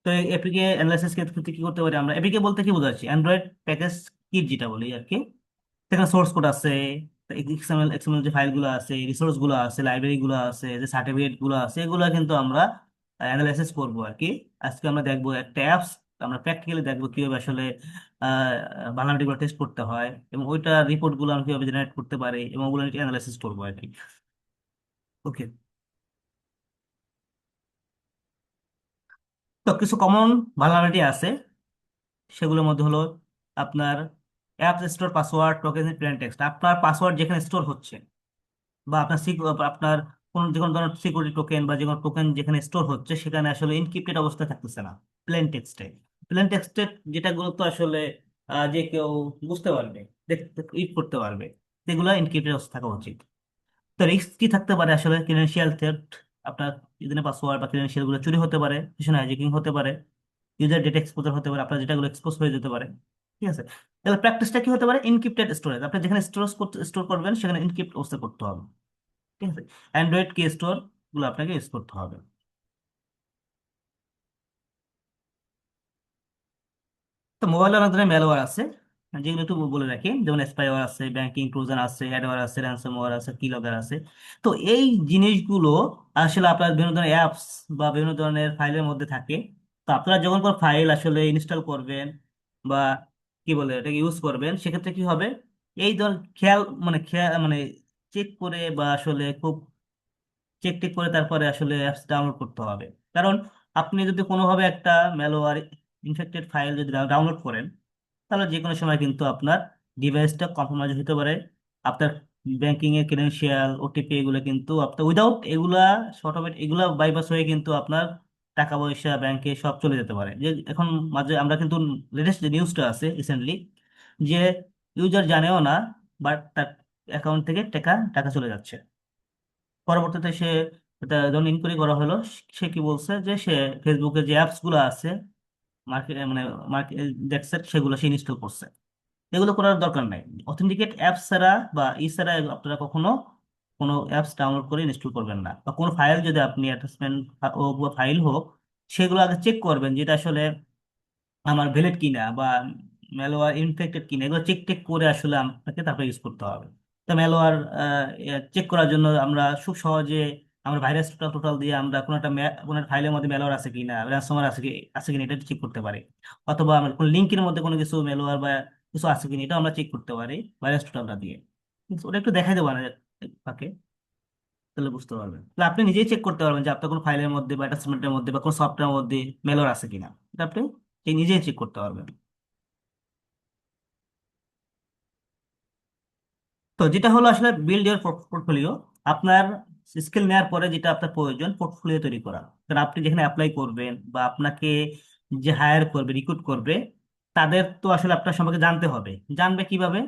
তো এপিকে অ্যানালাইসিস ক্ষেত্রে কি করতে পারি আমরা, এপিকে বলতে কি বোঝাচ্ছি, অ্যান্ড্রয়েড প্যাকেজ কিট যেটা বলি আর কি। সেখানে সোর্স কোড আছে, এক্সএমএল যে ফাইলগুলো আছে, রিসোর্স গুলো আছে, লাইব্রেরি গুলো আছে, যে সার্টিফিকেট গুলো আছে, এগুলো কিন্তু আমরা অ্যানালাইসিস করবো আর কি। আজকে আমরা দেখবো একটা অ্যাপস আমরা প্র্যাকটিক্যালি দেখবো কিভাবে আসলে ভালনারেবিলিটি গুলো টেস্ট করতে হয়, এবং ওইটা রিপোর্ট গুলো আমরা কিভাবে জেনারেট করতে পারি, এবং ওগুলো অ্যানালাইসিস করবো আর কি। ওকে। তো কিছু কমন ভালনারেবিলিটি আছে, সেগুলোর মধ্যে হলো আপনার app store password, token, plane text. আপনার পাসওয়ার্ড যেখানে স্টোর হচ্ছে, বা আপনার আপনার কোন যে কোনো ধরনের সিকিউরিটি টোকেন বা যে কোনো টোকেন যেখানে স্টোর হচ্ছে, সেখানে আসলে ইনক্রিপ্টেড অবস্থায় থাকতেছে না, প্লেন টেক্সটে। প্লেন টেক্সটে যেটা গুলো আসলে যে কেউ বুঝতে পারবে, দেখতে রিড করতে পারবে, সেগুলো ইনক্রিপ্টেড অবস্থা থাকা উচিত। তো রিস্ক কি থাকতে পারে আসলে? ক্রিডেন্সিয়াল থেফট, আপনার ইউজার পাসওয়ার্ড বা ক্রিডেন্সিয়াল গুলো চুরি হতে পারে, পিছনে হাইজ্যাকিং হতে পারে, ইউজার ডেটা এক্সপোজার হতে পারে, আপনার যেটাগুলো এক্সপোজ হয়ে যেতে পারে। ঠিক আছে। তাহলে প্র্যাকটিসটা কি হতে পারে? ইনক্রিপ্টেড স্টোরেজ, আপনি যেখানে স্টোর করবেন সেখানে ইনক্রিপ্ট অবস্থা করতে হবে। ঠিক আছে। অ্যান্ড্রয়েড কি স্টোর গুলো আপনাকে ইউজ করতে হবে। তো মোবাইলে অনেক ধরনের ম্যালওয়্যার আছে, যেগুলো একটু বলে রাখি। যেমন স্পাইওয়্যার আছে, ব্যাংকিং ট্রোজান আছে, অ্যাডওয়্যার আছে, র্যানসমওয়্যার আছে, কিলগার আছে। তো এই জিনিসগুলো আসলে আপনার বিভিন্ন ধরনের অ্যাপস বা বিভিন্ন ধরনের ফাইলের মধ্যে থাকে। তো আপনারা যখন কোনো ফাইল আসলে ইনস্টল করবেন বা কি বলে এটাকে ইউজ করবেন, সেক্ষেত্রে কি হবে, এই ধর খেয়াল খেয়াল চেক করে বা আসলে খুব চেক টেক করে তারপরে আসলে অ্যাপস ডাউনলোড করতে হবে। কারণ আপনি যদি কোনোভাবে একটা ম্যালওয়্যার ইনফেক্টেড ফাইল যদি ডাউনলোড করেন, তাহলে যে কোনো সময় কিন্তু আপনার ডিভাইসটা কম্প্রোমাইজ হতে পারে। আপনার ব্যাংকিং এর ক্রেডেনশিয়াল, ওটিপি, এগুলো কিন্তু আপনার উইদাউট এগুলা অটোমেট এগুলা বাইপাস হয়ে কিন্তু আপনার টাকা পয়সা ব্যাংকে সব চলে যেতে পারে। যে এখন মাঝে আমরা কিন্তু লেটেস্ট যে নিউজটা আছে রিসেন্টলি, যে ইউজার জানেও না, বাট তার অ্যাকাউন্ট থেকে টাকা টাকা চলে যাচ্ছে। পরবর্তীতে সে এটা যখন ইনকোয়ারি করা হলো, সে কি বলছে যে সে ফেসবুকে যে অ্যাপস গুলো আছে, মার্কেট মার্কেট দেখছে, সেগুলো সে ইনস্টল করছে। এগুলো করার দরকার নাই। অথেন্টিকেট অ্যাপস ছাড়া বা ছাড়া আপনারা কখনো কোনো অ্যাপস ডাউনলোড করে ইনস্টল করবেন না। বা কোনো ফাইল যদি আপনি অ্যাটাচমেন্ট হোক বা ফাইল হোক, সেগুলো আগে চেক করবেন যেটা আসলে আমার ভ্যালিড কিনা বা ম্যালওয়্যার ইনফেক্টেড কিনা, এগুলো চেক টেক করে আসলে আপনাকে তারপরে ইউজ করতে হবে। তো ম্যালওয়্যার চেক করার জন্য আমরা খুব সহজে আমরা ভাইরাস টোটাল টোটাল দিয়ে আমরা কোনো একটা ফাইলের মধ্যে ম্যালওয়্যার আছে কিনা, র্যানসমওয়্যার আছে কিনা, এটা চেক করতে পারি। অথবা আমরা কোনো লিঙ্কের মধ্যে কোনো কিছু ম্যালওয়্যার বা কিছু আছে কিনা, এটা আমরা চেক করতে পারি ভাইরাস টোটালটা দিয়ে। কিন্তু ওটা একটু দেখাই দেবো না ফাঁকে, তাহলে বুঝতে পারবেন। তাহলে আপনি নিজেই চেক করতে পারবেন যে আপনার কোনো ফাইলের মধ্যে বা অ্যাটাচমেন্টের মধ্যে বা কোনো সফটওয়্যারের মধ্যে ম্যালওয়্যার আছে কিনা। এটা আপনি নিজেই চেক করতে পারবেন। তো যেটা হলো আসলে বিল্ড ইউর পোর্টফোলিও। আপনার স্কিল নেওয়ার পরে যেটা আপনার প্রয়োজন, পোর্টফোলিও তৈরি করা। কারণ আপনি যেখানে অ্যাপ্লাই করবেন বা আপনাকে যে হায়ার করবে, রিক্রুট করবে, তাদের তো আসলে আপনার সম্পর্কে জানতে হবে। জানবে কিভাবে?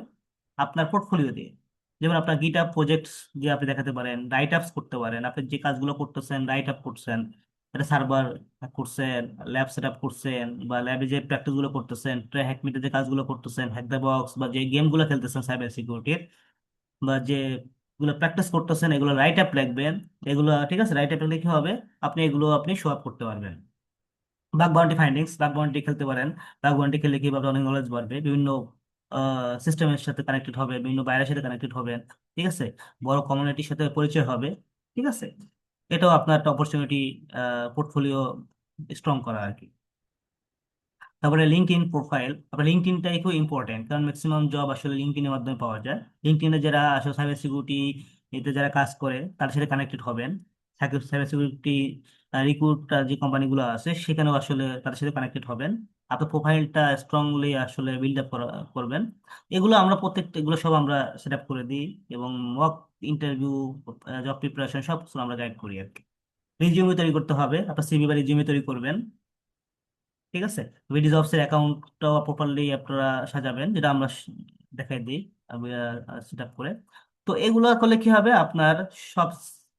আপনার পোর্টফোলিও দিয়ে। যেমন আপনার গিটহাব প্রজেক্টস যে আপনি দেখাতে পারেন, রাইট আপস করতে পারেন, আপনি যে কাজগুলো করতেছেন, রাইট আপ করছেন, একটা সার্ভার করছেন, ল্যাব সেট আপ করছেন, বা ল্যাবে যে প্র্যাকটিস গুলো করতেছেন, হ্যাকমিটে যে কাজগুলো করতেছেন, হ্যাক দ্য বক্স বা যে গেমগুলো খেলতেছেন সাইবার সিকিউরিটির, বা যে এগুলো প্র্যাকটিস করতেছেন, এগুলো রাইট আপ লিখবেন। এগুলো ঠিক আছে, রাইট আপ লিখলে কি হবে, আপনি শো আপ করতে পারবেন। Bug bounty findings, bug bounty খেলতে পারেন। বাগ বাউন্টি খেলে কিভাবে অনেক নলেজ বাড়বে, বিভিন্ন সিস্টেমের সাথে কানেক্টেড হবে, বিভিন্ন বাইরের সাথে কানেক্টেড হবেন। ঠিক আছে। বড় কমিউনিটির সাথে পরিচয় হবে। ঠিক আছে। এটাও আপনার একটা অপরচুনিটি, পোর্টফোলিও স্ট্রং করা আর কি। তারপরে লিঙ্কড ইন প্রোফাইল। আপনার লিঙ্কড ইনটাই খুব ইম্পর্টেন্ট, কারণ ম্যাক্সিমাম জব আসলে লিঙ্কড ইনের মাধ্যমে পাওয়া যায়। লিঙ্কড ইনে যারা আসলে সাইবার সিকিউরিটি এতে যারা কাজ করে, তাদের সাথে কানেক্টেড হবেন। সাইবার সিকিউরিটি রিক্রুটার যে কোম্পানিগুলো আছে, সেখানেও আসলে তাদের সাথে কানেক্টেড হবেন। আপনার প্রোফাইলটা স্ট্রংলি আসলে বিল্ড আপ করবেন। এগুলো আমরা প্রত্যেকটা এগুলো সব আমরা সেট আপ করে দিই, এবং মক ইন্টারভিউ, জব প্রিপারেশন সব কিছু আমরা গাইড করি আর কি। রিজিউমি তৈরি করতে হবে, আপনার সিভি বা রিজিউমি তৈরি করবেন। ঠিক আছে। ভিডি জবস এর অ্যাকাউন্টটাও প্রপারলি আপনারা সাজাবেন, যেটা আমরা দেখাই দিই সেট আপ করে। তো এগুলো করলে কি হবে, আপনার সব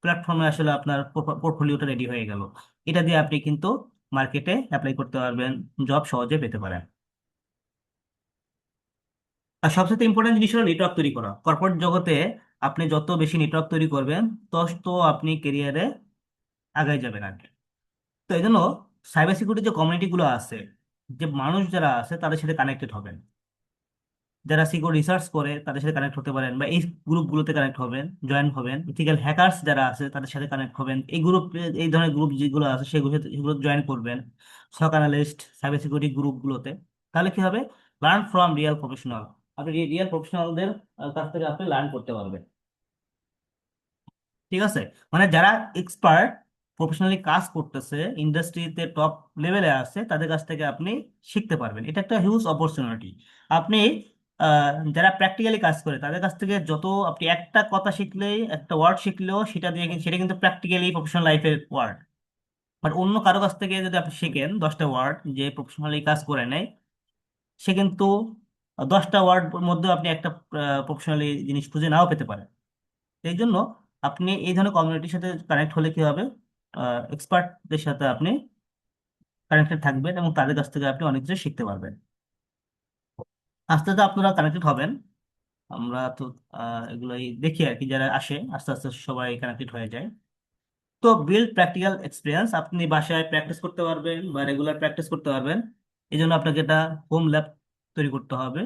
প্ল্যাটফর্মে আসলে আপনার পোর্টফোলিওটা রেডি হয়ে গেল। এটা দিয়ে আপনি কিন্তু মার্কেটে অ্যাপ্লাই করতে পারবেন, জব সহজে পেতে পারেন। আর সবচেয়ে ইম্পর্টেন্ট জিনিস হলো নেটওয়ার্ক তৈরি করা। কর্পোরেট জগতে আপনি যত বেশি নেটওয়ার্ক তৈরি করবেন, তত আপনি কেরিয়ারে আগায় যাবেন আর কি। তো এই জন্য সাইবার সিকিউরিটি যে কমিউনিটি গুলো আছে, যে মানুষ যারা আছে, তাদের সাথে কানেক্টেড হবেন। যারা সিকিউর রিসার্চ করে তাদের সাথে কানেক্ট হতে পারেন, বা এই গ্রুপগুলোতে কানেক্ট হবেন, জয়েন হবেন। ইথিক্যাল হ্যাকার্স যারা আছে তাদের সাথে কানেক্ট হবেন, এই গ্রুপ, এই ধরনের গ্রুপ যেগুলো আছে সেগুলো জয়েন করবেন। সক অ্যানালিস্ট, সাইবার সিকিউরিটি গ্রুপগুলোতে। তাহলে কি হবে? Learn from real professional. আপনি রিয়েল প্রফেশনালদের কাছ থেকে আপনি লার্ন করতে পারবেন। ঠিক আছে? মানে যারা এক্সপার্ট, প্রফেশনালি কাজ করতেছে, ইন্ডাস্ট্রিতে টপ লেভেলে আছে, তাদের কাছ থেকে আপনি শিখতে পারবেন। এটা একটা হিউজ অপরচুনিটি। আপনি যারা প্র্যাকটিক্যালি কাজ করে তাদের কাছ থেকে যত আপনি একটা কথা শিখলেই, একটা ওয়ার্ড শিখলেও সেটা দিয়ে সেটা কিন্তু প্র্যাকটিক্যালি প্রফেশনাল লাইফের ওয়ার্ড। বাট অন্য কারো কাছ থেকে যদি আপনি শিখেন 10টা ওয়ার্ড, যে প্রফেশনালি কাজ করে নেয়, সে কিন্তু 10টা ওয়ার্ড মধ্যে আপনি একটা প্রফেশনালি জিনিস খুঁজে নাও পেতে পারেন। এই জন্য আপনি এই ধরনের কমিউনিটির সাথে কানেক্ট হলে কি হবে? এক্সপার্টদের সাথে আপনি কানেক্টেড থাকবেন এবং তাদের কাছ থেকে আপনি অনেক কিছু শিখতে পারবেন। আস্তে আস্তে আপনারা কানেক্টেড হবেন। আমরা তো এগুলোই দেখি আর কি, যারা আসে আস্তে আস্তে সবাই কানেক্টেড হয়ে যায়। তো বিল্ড প্র্যাকটিক্যাল এক্সপিরিয়েন্স, আপনি বাসায় প্র্যাকটিস করতে পারবেন বা রেগুলার প্র্যাকটিস করতে পারবেন। এই জন্য আপনাকে একটা হোম ল্যাব তৈরি করতে হবে।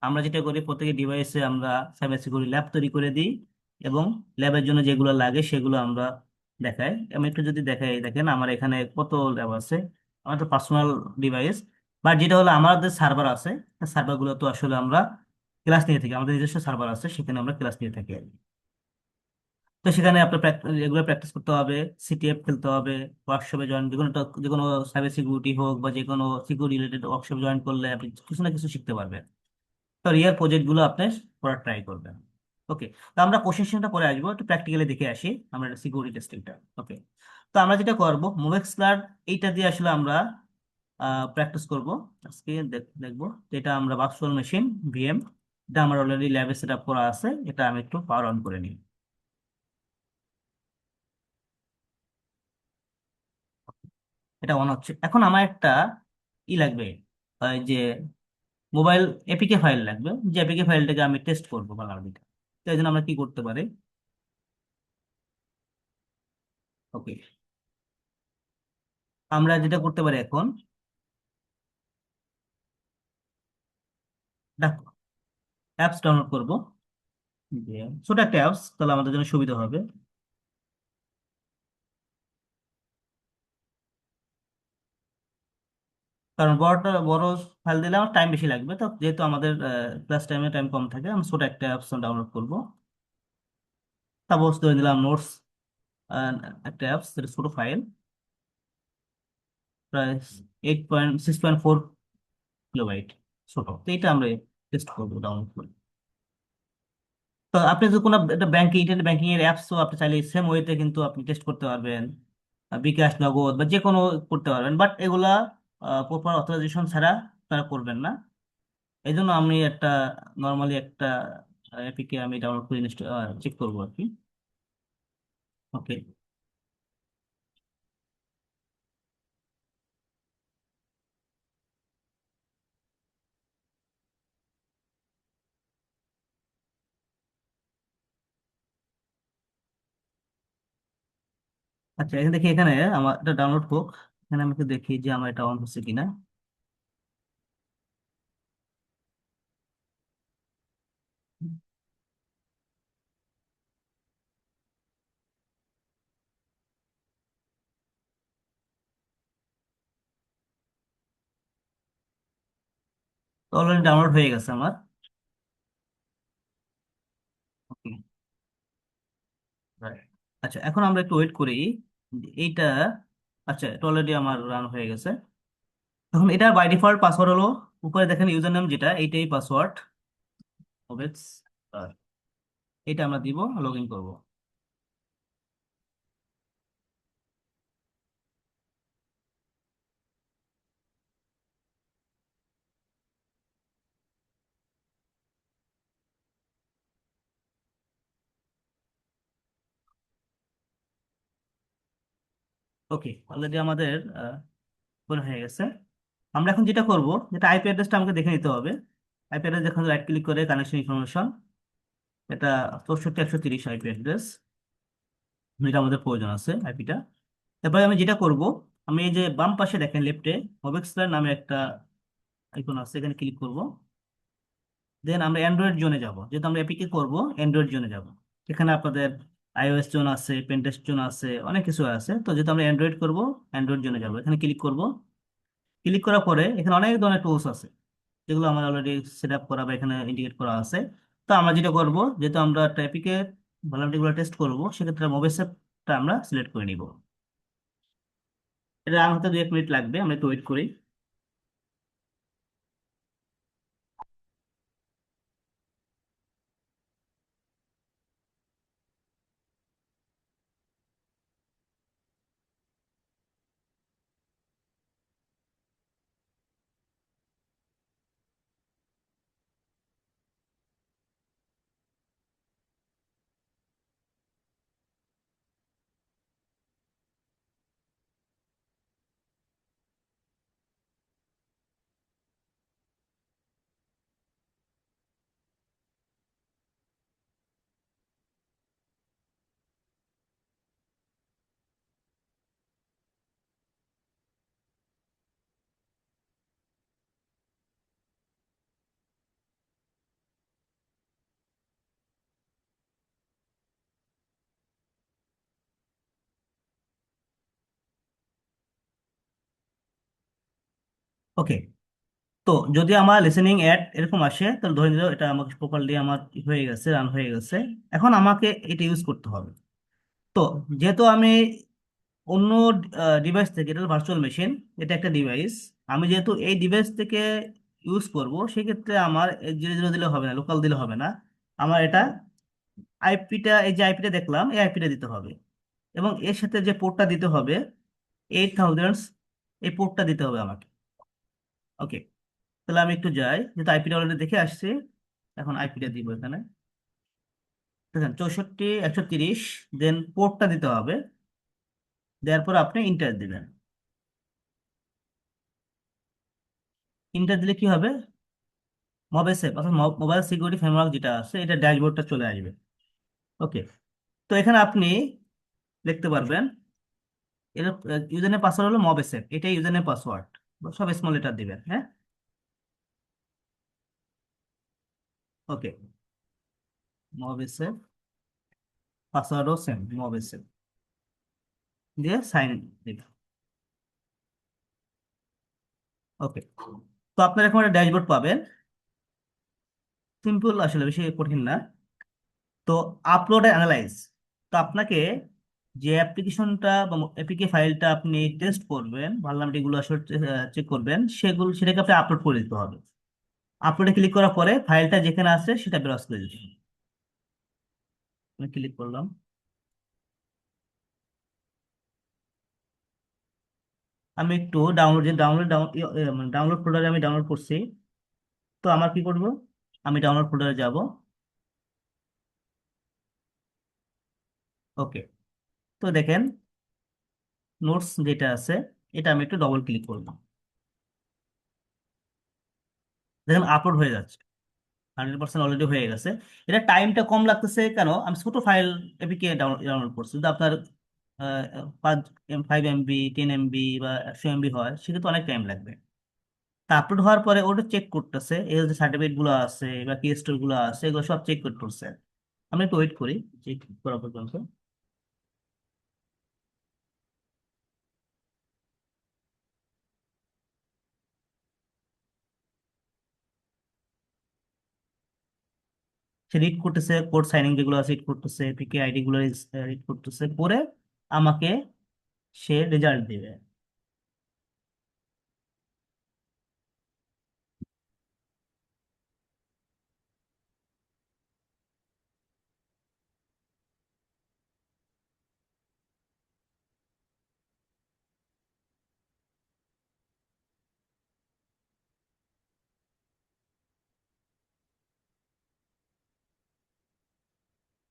আমরা যেটা করি, প্রত্যেকটি ডিভাইসে আমরা সাইবার সিকিউরিটি ল্যাব তৈরি করে দিই, এবং ল্যাবের জন্য যেগুলো লাগে সেগুলো আমরা দেখাই। আমি একটু যদি দেখাই, দেখেন আমার এখানে কত ল্যাব আছে। আমার তো পার্সোনাল ডিভাইস, বাট যেটা হলো আমাদের সার্ভার আছে, সার্ভারগুলো তো আসলে আমরা ক্লাস নিয়ে থাকি, আমাদের নিজস্ব সার্ভার আছে, সেখানে আমরা ক্লাস নিয়ে থাকি আর কি। তো সেখানে আপনার রেগুলার প্র্যাকটিস করতে হবে, সিটিএফ খেলতে হবে, ওয়ার্কশপে জয়েন, যে কোনো সাইবার সিকিউরিটি হোক বা যে কোনো সিকিউরিটি রিলেটেড ওয়ার্কশপে জয়েন করলে আপনি কিছু না কিছু শিখতে পারবেন। তো রিয়েল প্রজেক্টগুলো আপনি করার ট্রাই করবেন। ওকে। তো আমরা কোশ্চেনটা পরে আসবো, একটু প্র্যাকটিক্যালি দেখে আসি আমরা সিকিউরিটি টেস্টিংটা। ওকে। তো আমরা যেটা করবো, মোভেক্স ক্লার্ক, এইটা দিয়ে আসলে আমরা প্র্যাকটিস করব। আজকে দেখবো। তো এটা আমরা ভার্চুয়াল মেশিন, ভিএম, এটা আমার অলরেডি ল্যাবে সেট আপ করা আছে। এটা আমি একটু পাওয়ার অন করে নিই। এটা অন হচ্ছে। এখন আমার একটা লাগবে, ওই যে মোবাইল এপিকে ফাইল লাগবে, যে এপিকে ফাইলটাকে আমি টেস্ট করবো বাংলাদেশে। তো এই জন্য আমরা কি করতে পারি? ওকে। আমরা যেটা করতে পারি এখন, দেখো, অ্যাপস ডাউনলোড করবো। যে ছোট একটা অ্যাপস, তাহলে আমাদের জন্য সুবিধা হবে। কারণ বড় ফাইল দিলে আমার টাইম বেশি লাগবে, তো যেহেতু আমাদের ক্লাস টাইম কম থাকে, আমি ছোট একটা অ্যাপস ডাউনলোড করবো। সাপোজ ধরে নিলাম নোটস, একটা অ্যাপস, ছোট ফাইল, প্রায় 8.6.4 কিলোবাইট, ছোট। তো এটা আমরা টেস্ট করবো ডাউনলোড করে। তো আপনি যদি কোনো একটা ব্যাংকিং, ইন্টারনেট ব্যাংকিং এর অ্যাপসও আপনি চাইলে সেম ওয়েতে কিন্তু আপনি টেস্ট করতে পারবেন, বিকাশ, নগদ বা যে কোনো করতে পারবেন। বাট এগুলা প্রপার অথরাইজেশন ছাড়া তারা করবেন না। এই জন্য আমি একটা নর্মালি একটা এপিকে আমি ডাউনলোড করে চেক করবো আর কি। ওকে। আচ্ছা, এখানে দেখি, এখানে আমার এটা ডাউনলোড হোক। এখানে আমি একটু দেখি যে আমার এটা অন হচ্ছে কিনা। অলরেডি ডাউনলোড হয়ে গেছে আমার। ওকে। রাইট। আচ্ছা, এখন আমরা একটু ওয়েট করি। এইটা, আচ্ছা, এটা অলরেডি আমার রান হয়ে গেছে। এখন এটা বাই ডিফল্ট পাসওয়ার্ড হলো, উপরে দেখেন ইউজার নেম যেটা, এইটাই পাসওয়ার্ড। ওবেক্স, এটা আমরা দিব, লগ ইন করবো। ওকে, অলরেডি আমাদের ওপেন হয়ে গেছে। আমরা এখন যেটা করব, যেটা আইপি অ্যাড্রেসটা আমাকে দেখে নিতে হবে। আইপি অ্যাড্রেস যখন রাইট ক্লিক করে কানেকশন ইনফরমেশন, এটা 64 130 আইপি অ্যাড্রেস, যেটা আমাদের প্রয়োজন আছে আইপিটা। এরপরে আমি যেটা করব, আমি এই যে বাম পাশে দেখেন লেফটে মোবেক্সলার নামে একটা আইকন আছে, এখানে ক্লিক করব। দেন আমরা অ্যান্ড্রয়েড জোনে যাব, যেহেতু আমরা এপিকে করব, অ্যান্ড্রয়েড জোনে যাব। এখানে আপনাদের আইওএস জোন আছে, পেনটেস্ট জোন আছে, অনেক কিছু আছে। তো যেহেতু আমরা অ্যান্ড্রয়েড করব, অ্যান্ড্রয়েড জোনে যাব, এখানে ক্লিক করব। ক্লিক করার পরে এখানে অনেক ধরনের টুলস আছে, যেগুলো আমার অলরেডি সেট আপ করা বা এখানে ইন্ডিকেট করা আছে। তো আমরা যেটা করব, যেহেতু আমরা একটা এপিকে ভালনারেবিলিটিগুলো টেস্ট করব, সেক্ষেত্রে মোবেসেপটা আমরা সিলেক্ট করে নিব। এটা রান হতে 2-1 মিনিট লাগবে, আমরা একটু ওয়েট করি। ওকে। তো যদি আমার লিসেনিং অ্যাড এরকম আসে, তাহলে ধরে নিল এটা আমাকে প্রপারলি আমার হয়ে গেছে, রান হয়ে গেছে। এখন আমাকে এটা ইউজ করতে হবে। তো যেহেতু আমি অন্য ডিভাইস থেকে, এটা ভার্চুয়াল মেশিন, এটা একটা ডিভাইস, আমি যেহেতু এই ডিভাইস থেকে ইউজ করব, সেক্ষেত্রে আমার 0 0 দিলে হবে না, লোকাল দিলে হবে না। আমার এটা আইপিটা, এই যে আইপিটা দেখলাম, এই আইপিটা দিতে হবে। এবং এর সাথে যে পোর্টটা দিতে হবে, 8000, এই পোর্টটা দিতে হবে আমাকে। ওকে। তাহলে আমি একটু যাই, যেহেতু আইপিটা অলরেডি দেখে আসছি, এখন আইপিটা দিব এখানে। দেখেন 64 130, দেন পোর্টটা দিতে হবে। দেওয়ার পর আপনি ইন্টার দিবেন। ইন্টার দিলে কি হবে? মোবাইল সেফ অর্থাৎ মোবাইল সিকিউরিটি ফ্রেমওয়ার্ক যেটা আছে, এটা ড্যাশবোর্ডটা চলে আসবে। ওকে। তো এখানে আপনি দেখতে পারবেন, এর ইউজার নেম পাসওয়ার্ড হলো মোবাইল সেফ, এটাই ইউজার নেম পাসওয়ার্ড। সব স্মল লেটার দিবেন, হ্যাঁ। ওকে। মোবাইল সেফ, পাসওয়ার্ডও সেম মোবাইল সেফ, দিয়ে সাইন দিবেন। ওকে। তো আপনার এখন একটা ড্যাশবোর্ড পাবেন। সিম্পল, আসলে বেশি কঠিন না। তো আপলোড অ্যানালাইজ, তো আপনাকে যে অ্যাপ্লিকেশনটা বা এপিকে ফাইলটা আপনি টেস্ট করবেন, ভালনারেবিলিটিগুলো আসলে চেক করবেন, সেটাকে আপনি আপলোড করে দিতে হবে। আপলোডে ক্লিক করার পরে ফাইলটা যেখানে আছে সেটা ব্রাউজ করে দিচ্ছি। আমি ক্লিক করলাম। আমি একটু ডাউনলোড, যে ডাউনলোড ডাউনলোড ফোল্ডারে আমি ডাউনলোড করছি। তো আমার কি করব, আমি ডাউনলোড ফোল্ডারে যাব। ওকে। তো দেখেন নোটস যেটা আছে, এটা আমি একটু ডবল ক্লিক করব। দেখেন আপলোড হয়ে যাচ্ছে, 100% অলরেডি হয়ে গেছে। এটা টাইমটা কম লাগতেছে কেন? আমি ছোট ফাইল এপিকে ডাউনলোড করছি। যদি আপনার 5 MB, 10 MB বা 100 MB হয়, সেক্ষেত্রে অনেক টাইম লাগবে। তা আপলোড হওয়ার পরে ওটা চেক করতেছে, এই যে সার্টিফিকেট গুলো আছে বা কি স্টোর গুলো আছে, এগুলো সব চেক করতেছে। আমি একটু ওয়েট করি, চেক করা পর্যন্ত। সে রিড করতেছে, কোড সাইনিং যেগুলো আছে রিড করতেছে, পিকে আইডি গুলো রিড করতেছে, পরে আমাকে সে রেজাল্ট দিবে।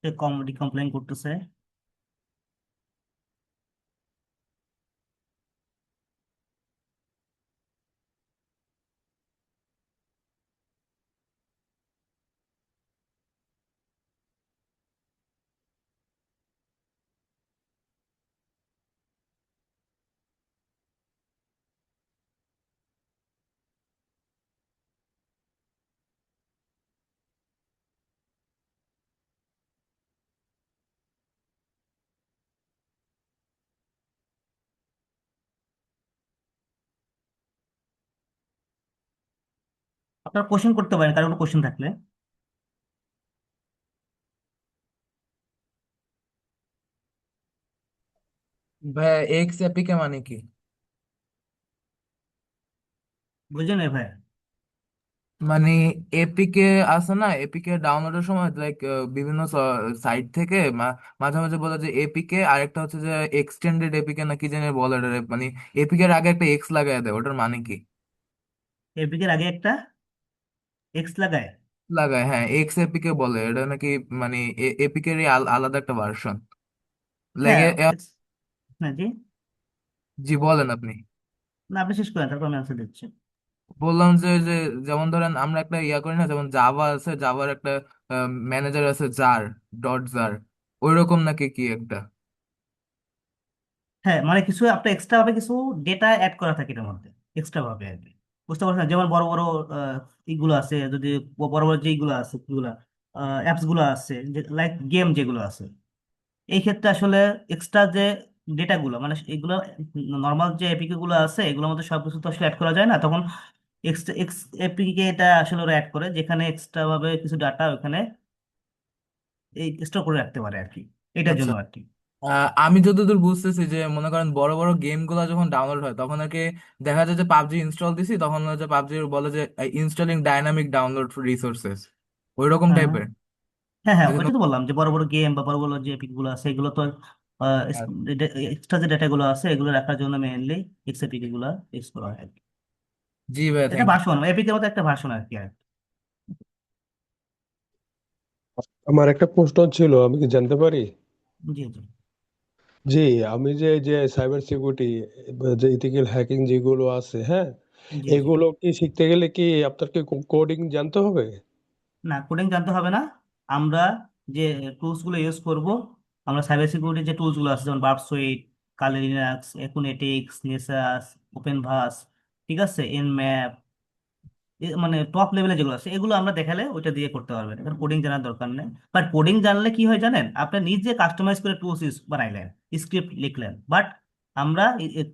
সে কমপ্লেন করতেছে। আপনারা কোশ্চেন করতে পারেন, কারো কোনো কোশ্চেন থাকলে। ভাইয়া এক্স এপিকে মানে কি? বুঝলেন ভাই? মানে এপিকে আছে না, এপিকে ডাউনলোডের সময় লাইক বিভিন্ন সাইট থেকে মাঝে মাঝে বলে যে এপিকে, আরেকটা হচ্ছে যে এক্সটেন্ডেড এপিকে নাকি জানি বলে ওটারে, মানে এপিকের আগে একটা এক্স লাগাই দেয়, ওটার মানে কি? এপিকের আগে একটা এক্স লাগায়? লাগায়, হ্যাঁ, এক্স এপিকে বলে এটা নাকি, মানে এপিকেরই আলাদা একটা ভার্সন হ্যাঁ লেগে হ্যাঁ জি। জি বলেন আপনি। না, আপনি শেষ করেন, তারপর আমি আনসার দিচ্ছি। বললাম যে যে যেমন ধরেন আমরা একটা ইয়া করি না, যেমন জাভা আছে, জাভার একটা ম্যানেজার আছে জার, ডট জার, ওই রকম নাকি কি একটা? হ্যাঁ, মানে কিছু আপনার এক্সট্রা ভাবে কিছু ডেটা অ্যাড করা থাকে এটার মধ্যে, এক্সট্রা ভাবে আর কি। বুঝতে পারছেন? যেমন বড় বড় ইগুলো আছে, যদি বড় বড় যেগুলো আছে, কিগুলা অ্যাপস গুলো আছে, যে লাইক গেম যেগুলো আছে, এই ক্ষেত্রে আসলে এক্সট্রা যে ডেটাগুলো, মানে এগুলো নর্মাল যে এপিকে গুলো আছে এগুলোর মধ্যে সবকিছু তো আসলে অ্যাড করা যায় না, তখন এক্সট্রা এপিকে এটা আসলে ওরা অ্যাড করে, যেখানে এক্সট্রা ভাবে কিছু ডাটা ওখানে এই স্টোর করে রাখতে পারে আর কি, এটার আচ্ছা। জন্য আর কি। আমি যতদূর বুঝতেছি যে মনে করেন বড় বড় গেম গুলা যখন ডাউনলোড হয় তখন আর কি দেখা যায় যে পাবজি ইনস্টল দিছি, তখন হচ্ছে পাবজি বলে যে ইনস্টলিং ডাইনামিক ডাউনলোড রিসোর্সেস, ওই রকম হ্যাঁ টাইপের। হ্যাঁ হ্যাঁ, কিন্তু ওইটা তো বললাম যে বড় বড় গেম বা বড় বড় যে এপিক গুলো আছে এগুলো তো এক্সট্রা যে ডেটা গুলো আছে এগুলো রাখার জন্য মেইনলি এক্সএপিকে গুলো ইউজ করা হয় আর কি। জি ভাইয়া, এটা থ্যাংক ইউ। ভার্সন, এপিকের মতো একটা ভার্সন আর কি আর। আমার একটা প্রশ্ন ছিল, আমি কি জানতে পারি? জি জি। জি, আমি যে যে সাইবার সিকিউরিটি, যে ইথিক্যাল হ্যাকিং যেগুলো আছে, হ্যাঁ, জি জি। এগুলো কি শিখতে গেলে কি আপনার কি কোডিং জানতে হবে? না, কোডিং জানতে হবে না। আমরা যে টুলস গুলো ইউজ করব, আমরা সাইবার সিকিউরিটি যে টুলস গুলো আছে যেমন বার্প সুইট, কালি লিনাক্স, একুনেটিক্স, নেসাস, ওপেনভাস, ঠিক আছে, এনম্যাপ, মানে টপ লেভেলে যেগুলো আছে এগুলো আমরা দেখালে ওইটা দিয়ে করতে পারবেন, এখন কোডিং জানার দরকার নেই। বাট কোডিং জানলে কি হয় জানেন, আপনি নিজে কাস্টমাইজ করে টুলস বানাইলেন, স্ক্রিপ্ট লিখলেন, বাট আমরা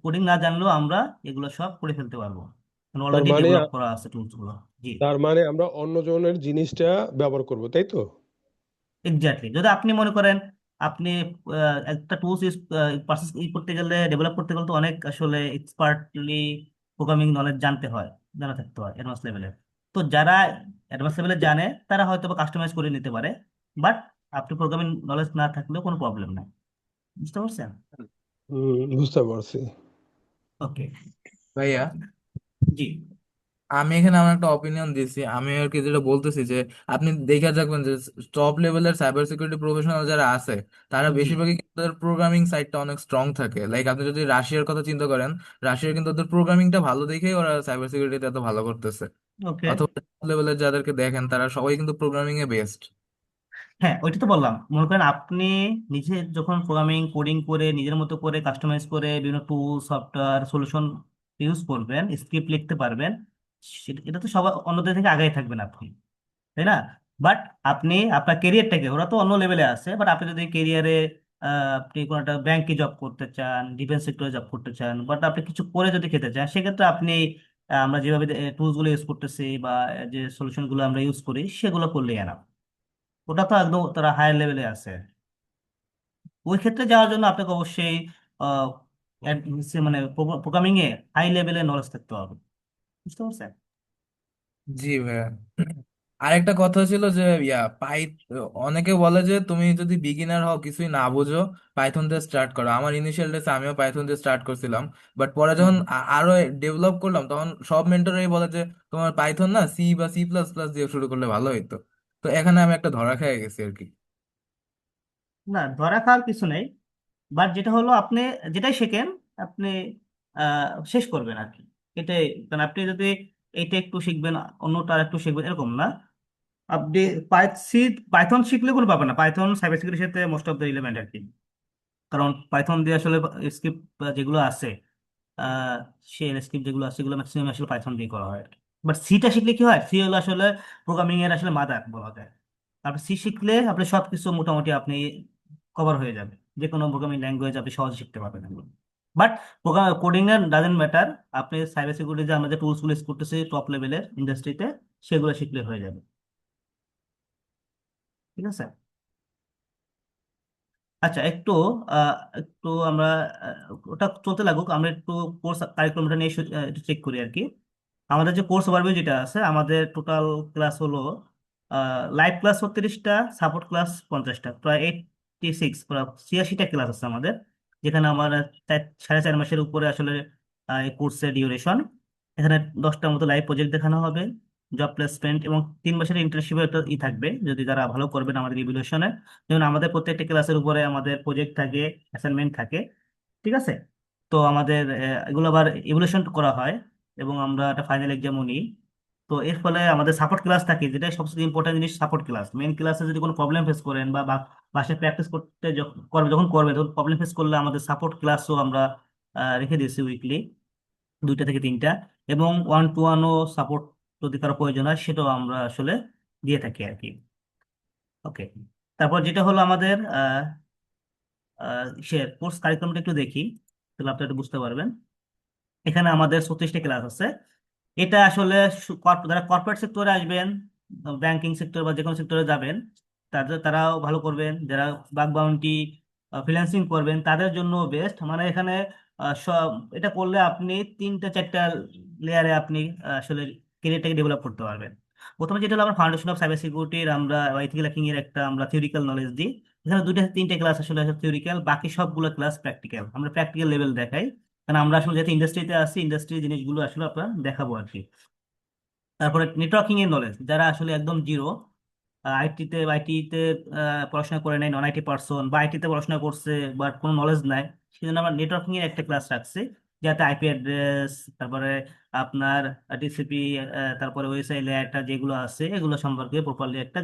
কোডিং না জানলেও আমরা এগুলো সব করে ফেলতে পারবো, তার অলরেডি মানে ডেভেলপ করা আছে টুলস গুলো। জি। তার মানে আমরা অন্য জনের জিনিসটা ব্যবহার করব, তাই তো? এক্স্যাক্টলি, যদি আপনি মনে করেন আপনি একটা টুলস প্রসেস করতে গেলে, ডেভেলপ করতে গেলে তো অনেক আসলে এক্সপার্টলি প্রোগ্রামিং নলেজ জানতে হয়, জানা থাকতে হয় অ্যাডভান্স লেভেলের। তো যারা অ্যাডভান্স লেভেলে জানে তারা হয়তো বা কাস্টমাইজ করে নিতে পারে, বাট আপনি প্রোগ্রামিং নলেজ না থাকলেও কোনো প্রবলেম নাই। বুঝতে পারছেন? বুঝতে পারছি। ওকে। ভাইয়া, জি আমি এখানে আমার একটা অপিনিয়ন দিচ্ছি, আমি আর কি যেটা বলতেছি যে আপনি দেখে থাকবেন যে টপ লেভেলের সাইবার সিকিউরিটি প্রফেশনাল যারা আছে তারা জি। বেশিরভাগই কিন্তু তাদের প্রোগ্রামিং সাইডটা অনেক স্ট্রং থাকে। লাইক আপনি যদি রাশিয়ার কথা চিন্তা করেন, রাশিয়ার কিন্তু ওদের প্রোগ্রামিংটা ভালো দেখেই ওরা সাইবার সিকিউরিটিতে এত ভালো করতেছে। ওকে। অথবা টপ লেভেলের যাদেরকে দেখেন তারা সবাই কিন্তু প্রোগ্রামিং এ বেস্ট। হ্যাঁ, ওইটা তো বললাম, মনে করেন আপনি নিজে যখন প্রোগ্রামিং কোডিং করে নিজের মতো করে কাস্টমাইজ করে বিভিন্ন টুল সফটওয়্যার সলিউশন ইউজ করবেন, স্ক্রিপ্ট লিখতে পারবেন, এটা তো সবার অন্যদের থেকে আগেই থাকবেন আপনি, তাই না? বাট আপনি আপনার কেরিয়ারটাকে, ওরা তো অন্য লেভেলে আছে, বাট আপনি যদি কেরিয়ারে আপনি কোনো একটা ব্যাংকে জব করতে চান, ডিফেন্স সেক্টরে জব করতে চান, বাট আপনি কিছু করে যদি খেতে চান, সেক্ষেত্রে আপনি আমরা যেভাবে টুলস গুলো ইউজ করতেছি বা যে সলিউশন গুলো আমরা ইউজ করি সেগুলো করলেই এনাফ। ওটা তো একদম তারা হায়ার লেভেলে আছে। ওই ক্ষেত্রে যাওয়ার জন্য আপনাকে অবশ্যই আহ, মানে প্রোগ্রামিং এ হাই লেভেলের নলেজ থাকতে হবে। বুঝতে পারছেন? জি ভাইয়া। আরেকটা কথা ছিল যে অনেকে বলে যে তুমি যদি বিগিনার হও, কিছুই না বুঝো, পাইথন দিয়ে স্টার্ট করো। আমার ইনিশিয়াল ডেসে আমিও পাইথন দিয়ে স্টার্ট করছিলাম, বাট পরে হুম। যখন আরো ডেভেলপ করলাম তখন সব মেন্টরই বলে যে তোমার পাইথন না সি বা সি প্লাস প্লাস দিয়ে শুরু করলে ভালো হইতো। তো এখানে আমি একটা ধরা খেয়ে গেছি আর কি। না, ধরা খাওয়ার কিছু নেই, বাট যেটা হলো আপনি যেটাই শেখেন আপনি শেষ করবেন আর কি, এটাই। কারণ আপনি যদি এইটা একটু শিখবেন অন্যটা আর একটু শিখবেন এরকম না। আপনি পাইথন শিখলে কোনো পাবেন না, পাইথন সাইবার সিকিউরিটির সাথে মোস্ট অফ দ্য রিলেভেন্ট আর কি। কারণ পাইথন দিয়ে আসলে স্ক্রিপ্ট যেগুলো আছে, শেল স্ক্রিপ্ট যেগুলো আছে সেগুলো ম্যাক্সিমাম আসলে পাইথন দিয়ে করা হয় আর কি। বাট সিটা শিখলে কি হয়, সি হলো আসলে প্রোগ্রামিং এর আসলে মাদার বলা যায়। আপনি সি শিখলে আপনি সবকিছু মোটামুটি আপনি কভার হয়ে যাবে, যে কোনো প্রোগ্রামিং ল্যাঙ্গুয়েজ আপনি সহজে শিখতে পারবেন এগুলো। বাট কোডিং এর ডাজেন্ট ম্যাটার, আপনি সাইবার সিকিউরিটি যে আমরা যে টুলস গুলো ইউজ করতেছি টপ লেভেলের ইন্ডাস্ট্রিতে, সেগুলো শিখলে হয়ে যাবে। ঠিক আছে। আচ্ছা, একটু আমরা ওটা চলতে লাগুক, আমরা একটু কোর্স কারিকুলামটা নিয়ে একটু চেক করি আর কি। আমাদের যে কোর্স ওভারভিউ যেটা আছে, আমাদের টোটাল ক্লাস হলো লাইভ ক্লাস 36টা, সাপোর্ট ক্লাস 50টা, প্রায় 86, প্রায় 86টা ক্লাস আছে আমাদের, যেখানে আমার 4.5 মাসের উপরে আসলে এই কোর্সের ডিউরেশন। এখানে 10টার মতো লাইভ প্রজেক্ট দেখানো হবে, জব প্লেসমেন্ট, এবং 3 মাসের ইন্টার্নশিপের একটা ই থাকবে যদি তারা ভালো করবেন আমাদের ইভ্যালুয়েশনে। যেমন আমাদের প্রত্যেকটা ক্লাসের উপরে আমাদের প্রজেক্ট থাকে, অ্যাসাইনমেন্ট থাকে। ঠিক আছে। তো আমাদের এগুলো আবার ইভ্যালুয়েশন করা হয়, এবং আমরা একটা ফাইনাল এক্সামও নিই। তো এর ফলে আমাদের সাপোর্ট ক্লাস থাকে, যেটা সবচেয়ে ইম্পর্টেন্ট জিনিস। সাপোর্ট ক্লাস, মেইন ক্লাসে যদি কোনো প্রবলেম ফেস করেন বা বাসায় প্র্যাকটিস করতে যখন করবেন, তখন প্রবলেম ফেস করলে আমাদের সাপোর্ট ক্লাসও আমরা রেখে দিয়েছি উইকলি 2টা থেকে 3টা। এবং 1-to-1ও সাপোর্ট যদি কারো প্রয়োজন হয়, সেটাও আমরা আসলে দিয়ে থাকি আর কি। ওকে। তারপর যেটা হলো আমাদের সে কোর্স কারিকুলামটা একটু দেখি, তাহলে আপনি একটু বুঝতে পারবেন। এখানে আমাদের 36টা ক্লাস আছে। এটা আসলে যারা কর্পোরেট সেক্টরে আসবেন, ব্যাংকিং সেক্টর বা যে কোনো সেক্টরে যাবেন, তারাও ভালো করবেন। যারা বাগ বাউন্টি, ফ্রিল্যান্সিং করবেন, তাদের জন্য বেস্ট। মানে এখানে সব এটা করলে আপনি 3-4টা লেয়ারে আপনি আসলে কেরিয়ারটাকে ডেভেলপ করতে পারবেন। প্রথমে যেটা হলো আমরা ফাউন্ডেশন অফ সাইবার সিকিউরিটির, আমরা এথিক্যাল হ্যাকিং এর একটা আমরা থিওরিক্যাল নলেজ দিই। এখানে 2-3টে ক্লাস আসলে থিওরিক্যাল, বাকি সবগুলো ক্লাস প্র্যাকটিক্যাল, আমরা প্র্যাকটিক্যাল লেভেল দেখাই। কারণ আমরা আসলে যেহেতু ইন্ডাস্ট্রিতে আছি, ইন্ডাস্ট্রির জিনিসগুলো আসলে আপনার দেখাবো আর কি। তারপরে নেটওয়ার্কিং এর নলেজ, যারা আসলে একদম জিরো, আইটিতে পড়াশোনা করে নাই, নন আইটি পার্সন, বা আইটিতে পড়াশোনা করছে বাট কোনো নলেজ নাই, সেজন্য আমরা নেটওয়ার্কিং এর একটা ক্লাস রাখছি, যাতে আইপি অ্যাড্রেস, তারপরে আপনার টিসিপি, তারপরে ওএসআই লেয়ারটা যেগুলো আছে, এগুলো সম্পর্কে প্রপারলি একটা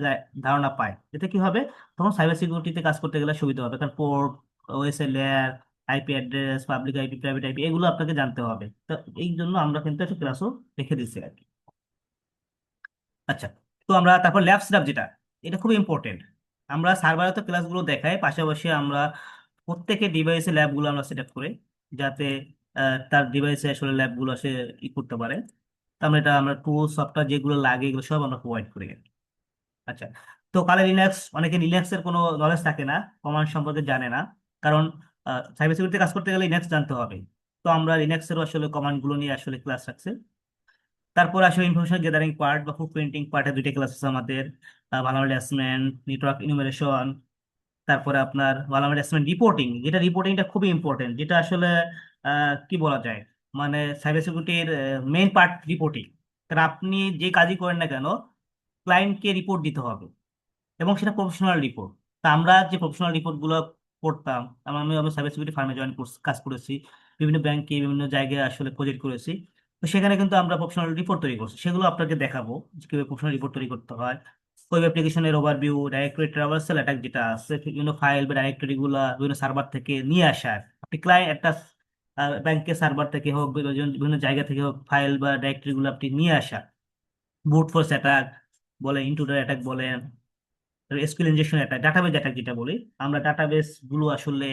ধারণা পায়। এতে কি হবে, তখন সাইবার সিকিউরিটিতে কাজ করতে গেলে সুবিধা হবে, কারণ port, OSI layer, IP address, public IP, private IP, এগুলো আপনাকে জানতে হবে। তো এই জন্য আমরা কিন্তু একটা ক্লাসও রেখে দিচ্ছি আর কি। আচ্ছা। তো আমরা তারপর ল্যাব সেটআপ যেটা, এটা খুব ইম্পর্টেন্ট। আমরা সার্ভারে তো ক্লাসগুলো দেখাই, পাশাপাশি আমরা প্রত্যেকের ডিভাইসে ল্যাবগুলো আমরা সেট আপ করি, যাতে তার ডিভাইসে আসলে ল্যাবগুলো সে করতে পারে। তো আমরা টুল সফটওয়্যার যেগুলো লাগে, এগুলো সব আমরা প্রোভাইড করি। আচ্ছা। তো কালে লিনাক্স, অনেকে লিনাক্সের কোনো নলেজ থাকে না, কমান্ড সম্পর্কে জানে না, কারণ সাইবার সিকিউরিটি কাজ করতে গেলে লিনাক্স জানতে হবে। তো আমরা লিনাক্সেরও আসলে কমান্ডগুলো নিয়ে আসলে ক্লাস রাখছি। তারপর আসলে ইনফরমেশন গ্যাদারিং পার্ট বা ফুড প্রিন্টিং পার্টের 2টা ক্লাস আছে আমাদের, ভালনারেবল অ্যাসেসমেন্ট, নেটওয়ার্ক ইনুমারেশন। তারপরে আপনার ভালনারেবল অ্যাসেসমেন্ট রিপোর্টিং, যেটা রিপোর্টিংটা খুবই ইম্পর্টেন্ট, যেটা আসলে কি বলা যায়, মানে সাইবার সিকিউরিটির মেইন পার্ট রিপোর্টিং। কারণ আপনি যে কাজই করেন না কেন, ক্লায়েন্টকে রিপোর্ট দিতে হবে, এবং সেটা প্রফেশনাল রিপোর্ট। তা আমরা যে প্রফেশনাল রিপোর্ট গুলো করতাম, আমি আমি সাইবার সিকিউরিটি ফার্মে কাজ করেছি, বিভিন্ন ব্যাংকে, বিভিন্ন জায়গায় আসলে প্রজেক্ট করেছি। তো সেখানে কিন্তু আমরা প্রফেশনাল রিপোর্ট তৈরি করছি, সেগুলো আপনাকে দেখাবো যে কিভাবে প্রফেশনাল রিপোর্ট তৈরি করতে হয়। ওয়েব অ্যাপ্লিকেশনের ওভারভিউ, ডাইরেক্টরি ট্রাভার্সাল অ্যাটাক যেটা আছে, বিভিন্ন ফাইল বা ডাইরেক্টরি গুলা বিভিন্ন সার্ভার থেকে নিয়ে আসার, আপনি ক্লায়েন্ট একটা ব্যাংকের সার্ভার থেকে হোক, বিভিন্ন বিভিন্ন জায়গা থেকে হোক, ফাইল বা ডাইরেক্টরি গুলো আপনি নিয়ে আসা, ব্রুট ফোর্স অ্যাটাক বলে, ইন্ট্রুডার অ্যাটাক বলে, SQL injection attack, database attack যেটা বলি, আমরা ডাটাবেস গুলো আসলে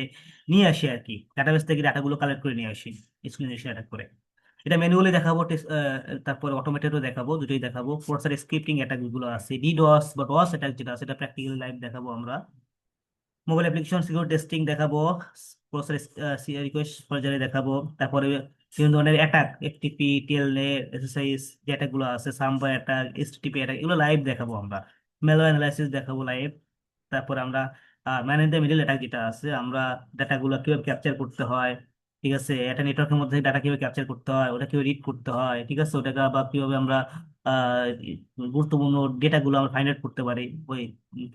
নিয়ে আসি আর কি, ডাটাবেস থেকে ডাটাগুলো কালেক্ট করে নিয়ে আসি এসকিউএল ইনজেকশন অ্যাটাক করে। এটা ম্যানুয়ালি দেখাবো, তারপরে অটোমেটেডও দেখাবো, দুটোই দেখাবো। প্রসেসর স্ক্রিপ্টিং অ্যাটাক গুলো আছে, ডিডস বা ডস অ্যাটাক যেটা আছে, এটা প্র্যাকটিক্যালি লাইভ দেখাবো আমরা। মোবাইল অ্যাপ্লিকেশন সিকিউরিটি টেস্টিং দেখাবো, প্রসেসর রিকোয়েস্ট পর্যায়ে দেখাবো। তারপরে বিভিন্ন ধরনের অ্যাটাক, এফটিপি, টেলনেট, এসএসআইএস যে অ্যাটাক গুলো আছে, সাম্বার অ্যাটাক, এসটিপি অ্যাটাক, এগুলো লাইভ দেখাবো আমরা। ম্যালওয়্যার অ্যানালাইসিস দেখাবো লাইভ। তারপর আমরা man in the middle attack যেটা আছে, আমরা ডাটাগুলো কিভাবে ক্যাপচার করতে হয়, ঠিক আছে, একটা নেটওয়ার্কের মধ্যে ডাটা কিভাবে ক্যাপচার করতে হয়, ওটা কিভাবে রিড করতে হয়, ঠিক আছে, ওটাকে আবার কিভাবে আমরা আহ, গুরুত্বপূর্ণ ডেটাগুলো আমরা ফাইন্ড আউট করতে পারি, ওই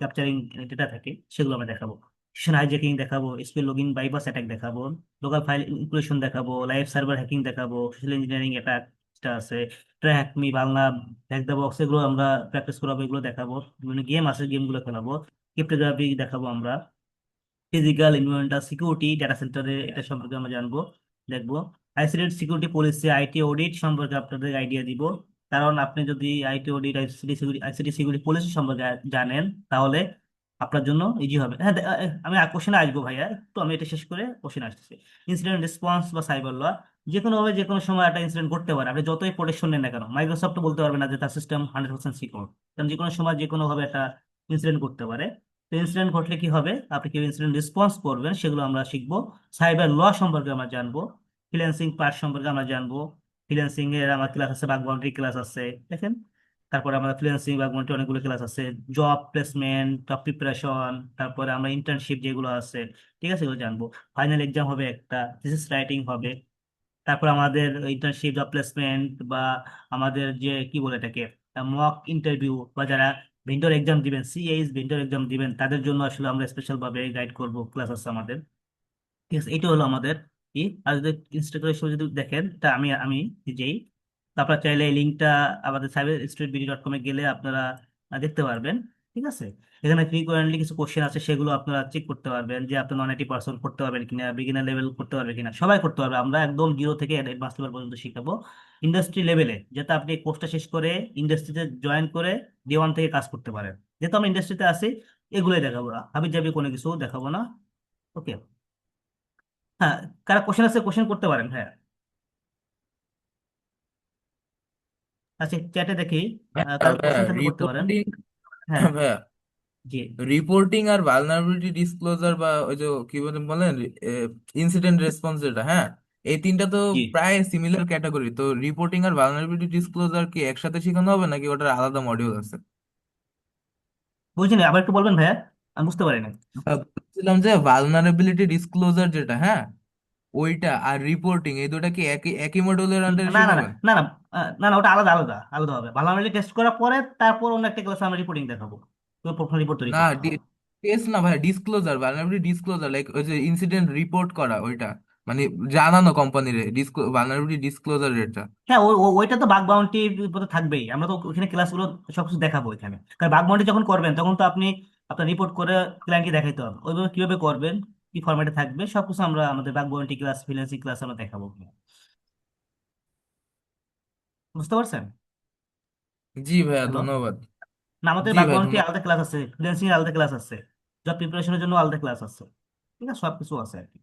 ক্যাপচারিং ডেটা থেকে, সেগুলো আমরা দেখাবো। সেশন হাইজ্যাকিং দেখাবো, এসকিউএল লগইন বাইপাস অ্যাটাক দেখাবো, লোকাল ফাইল ইনক্লুশন দেখাবো, লাইভ সার্ভার হ্যাকিং দেখাবো, সোশ্যাল ইঞ্জিনিয়ারিং অ্যাটাক যেটা আছে, track me, Bangla, hack the box, এগুলো আমরা প্র্যাকটিস করাবো, এগুলো দেখাবো। বিভিন্ন গেম আছে, গেমগুলো খেলাবো। ক্রিপ্টোগ্রাফি দেখাবো আমরা। ফিজিক্যাল এনভায়রনমেন্টাল সিকিউরিটি ডাটা সেন্টারে, এটা সম্পর্কে আমরা জানবো, দেখবো। ICT security policy, IT audit সম্পর্কে আপনাদের আইডিয়া দিব। কারণ আপনি যদি IT audit, ICT security policy সম্পর্কে জানেন, তাহলে আপনার জন্য ইজি হবে। হ্যাঁ, আমি কোশ্চেনে আসবো ভাইয়া, একটু আমি এটা শেষ করে কোশ্চেন আসতেছি। ইনসিডেন্ট রেসপন্স বা সাইবার ল, যে কোনো ভাবে যে কোনো সময় একটা ইনসিডেন্ট ঘটতে পারে, আপনি যতই প্রোটেকশন নেন না কেন মাইক্রোসফট বলতে পারবে না যে তার সিস্টেম 100% সিকিউর, কারণ যে কোনো সময় যে কোনো ভাবে একটা ইনসিডেন্ট ঘটতে পারে। তো ইনসিডেন্ট ঘটলে কি হবে, আপনি কি ইনসিডেন্ট রেসপন্স করবেন সেগুলো আমরা শিখবো। সাইবার ল সম্পর্কে আমরা জানবো, ফ্রিল্যান্সিং পার্ট সম্পর্কে আমরা জানবো। ফ্রিল্যান্সিং এর আমার ক্লাস আছে, বাগ বাউন্ডারি ক্লাস আছে, দেখেন। তারপরে আমাদের ফ্রিল্যান্সিং বাগ বাউন্ডারি অনেকগুলো ক্লাস আছে, জব প্লেসমেন্ট, জব প্রিপারেশন, তারপরে আমরা ইন্টার্নশিপ যেগুলো আছে, ঠিক আছে, এগুলো জানবো। ফাইনাল এক্সাম হবে একটা, থিসিস রাইটিং হবে। তারপর আমাদের ইন্টার্নশিপ, জব প্লেসমেন্ট, বা আমাদের যে কি বলে এটাকে মক ইন্টারভিউ, বা যারা ভেন্ডর এক্সাম দিবেন, সিএইচ ভেন্ডর এক্সাম দিবেন, তাদের জন্য আসলে আমরা স্পেশাল ভাবে গাইড করব, ক্লাস আছে আমাদের। ঠিক আছে, এটা হলো আমাদের কি। আর যদি ইনস্টাগ্রাম যদি দেখেন, তা আমি নিজেই। তারপর চাইলে এই লিঙ্কটা আমাদের cyberstreetbd.com এ গেলে আপনারা দেখতে পারবেন। ঠিক আছে, এখানে ফ্রিকোয়েন্টলি কিছু কোশ্চেন আছে, সেগুলো আপনারা চেক করতে পারবেন যে আপনি 90% করতে পারবেন কিনা, বিগিনার লেভেল করতে পারবে কিনা। সবাই করতে পারবে, আমরা একদম জিরো থেকে অ্যাডভান্স লেভেল পর্যন্ত শিখাবো ইন্ডাস্ট্রি লেভেলে, যাতে আপনি কোর্সটা শেষ করে ইন্ডাস্ট্রিতে জয়েন করে ডে 1 থেকে কাজ করতে পারেন। যেহেতু আমরা ইন্ডাস্ট্রিতে আছি, এগুলোই দেখাবো, হাবি জাবি কোনো কিছু দেখাবো না। ওকে। হ্যাঁ, কারা কোশ্চেন আছে কোশ্চেন করতে পারেন, হ্যাঁ। আচ্ছা, চ্যাটে দেখি, কারো ভাইয়া কোশ্চেন থাকলে করতে পারেন। রিপোর্টিং হ্যাঁ। ভাইয়া জি। রিপোর্টিং আর ভালনারেবিলিটি ডিসক্লোজার বা ওই যে কি বলেন বলেন ইনসিডেন্ট রেসপন্স যেটা, হ্যাঁ, এই তিনটা তো জি, প্রায় সিমিলার ক্যাটাগরি। তো রিপোর্টিং আর ভালনারেবিলিটি ডিসক্লোজার কি একসাথে শেখানো হবে নাকি ওটার আলাদা মডিউল আছে? বুঝিনি, আবার একটু বলবেন ভাইয়া, আমি বুঝতে পারি না। বলছিলাম যে ভালনারেবিলিটি ডিসক্লোজার যেটা, হ্যাঁ, ওইটা আর রিপোর্টিং এই দুটা কি একই একই মডিউলের আন্ডারে না না না শেখাবেন? না না, না না, ওটা আলাদা আলাদা আলাদা হবে। ভালো টেস্ট করার পরে তারপর অন্য একটা ক্লাসে আমরা রিপোর্টিং দেখাবো, প্রথম রিপোর্ট তৈরি না, করতে হবে। টেস্ট না ভাই, ডিসক্লোজার, ভালনারেবিলিটি ডিসক্লোজার, লাইক ওই যে ইনসিডেন্ট রিপোর্ট করা ওইটা, মানে জানানো কোম্পানির ভালনারেবিলিটি ডিসক্লোজার এটা। হ্যাঁ, ওইটা তো বাগ বাউন্টি থাকবেই, আমরা তো ওখানে ক্লাসগুলো সবকিছু দেখাবো এখানে। কারণ বাগ বাউন্টি যখন করবেন তখন তো আপনি আপনার রিপোর্ট করে ক্লায়েন্টকে দেখাইতে হবে, ওইভাবে কিভাবে করবেন, কি ফরম্যাটে থাকবে, সবকিছু আমরা আমাদের bug bounty class, freelancing class আমরা দেখাবো। বুঝতে পারছেন? জি ভাইয়া, হ্যালো। ধন্যবাদ। না, আমাদের জি ভাই, ব্যাকগ্রাউন্ডে ধন্যবাদ। আলাদা ক্লাস আছে, ফ্রিল্যান্সিং এর আলাদা ক্লাস আছে, জব প্রিপারেশনের জন্য আলাদা ক্লাস আছে। ঠিক আছে, সবকিছু আছে আর কি।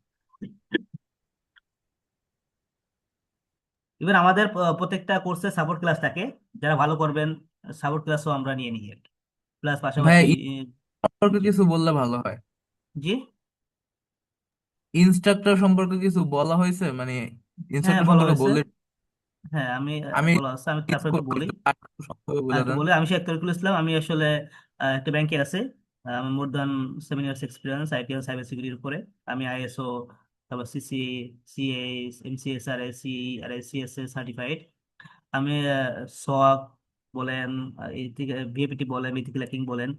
ইভেন আমাদের প্রত্যেকটা কোর্সে সাপোর্ট ক্লাস থাকে, যারা ভালো করবেন সাপোর্ট ক্লাসও আমরা নিয়ে নিই আর কি। প্লাস ভাইয়া পাশাপাশি সম্পর্কে জি। কিছু বললে ভালো হয়। জি। ইনস্ট্রাক্টর সম্পর্কে কিছু বলা হয়েছে, মানে হ্যাঁ, ইনস্ট্রাক্টর বলা সম্পর্কে হয়েছে। বললে হ্যাঁ, আমি আমি বলা আছে, আমি miss তারপর একটু করি, বলি। তো আর একটু সংক্ষেপে বলে একটু দেন। বলি, আমি শেখ তরিকুল ইসলাম, আমি আসলে একটা ব্যাংকে আছি। আমার more than 7 years experience IT cyber সিকিউরিটির উপরে। আমি আইএসও, তারপর সিসি, সিএস, এমসিএসআর, সি আর সিএসএ সার্টিফাইড। আমি সক বলেন, ভিএপিটি বলেন, ইথিক্যাল হ্যাকিং বলেন,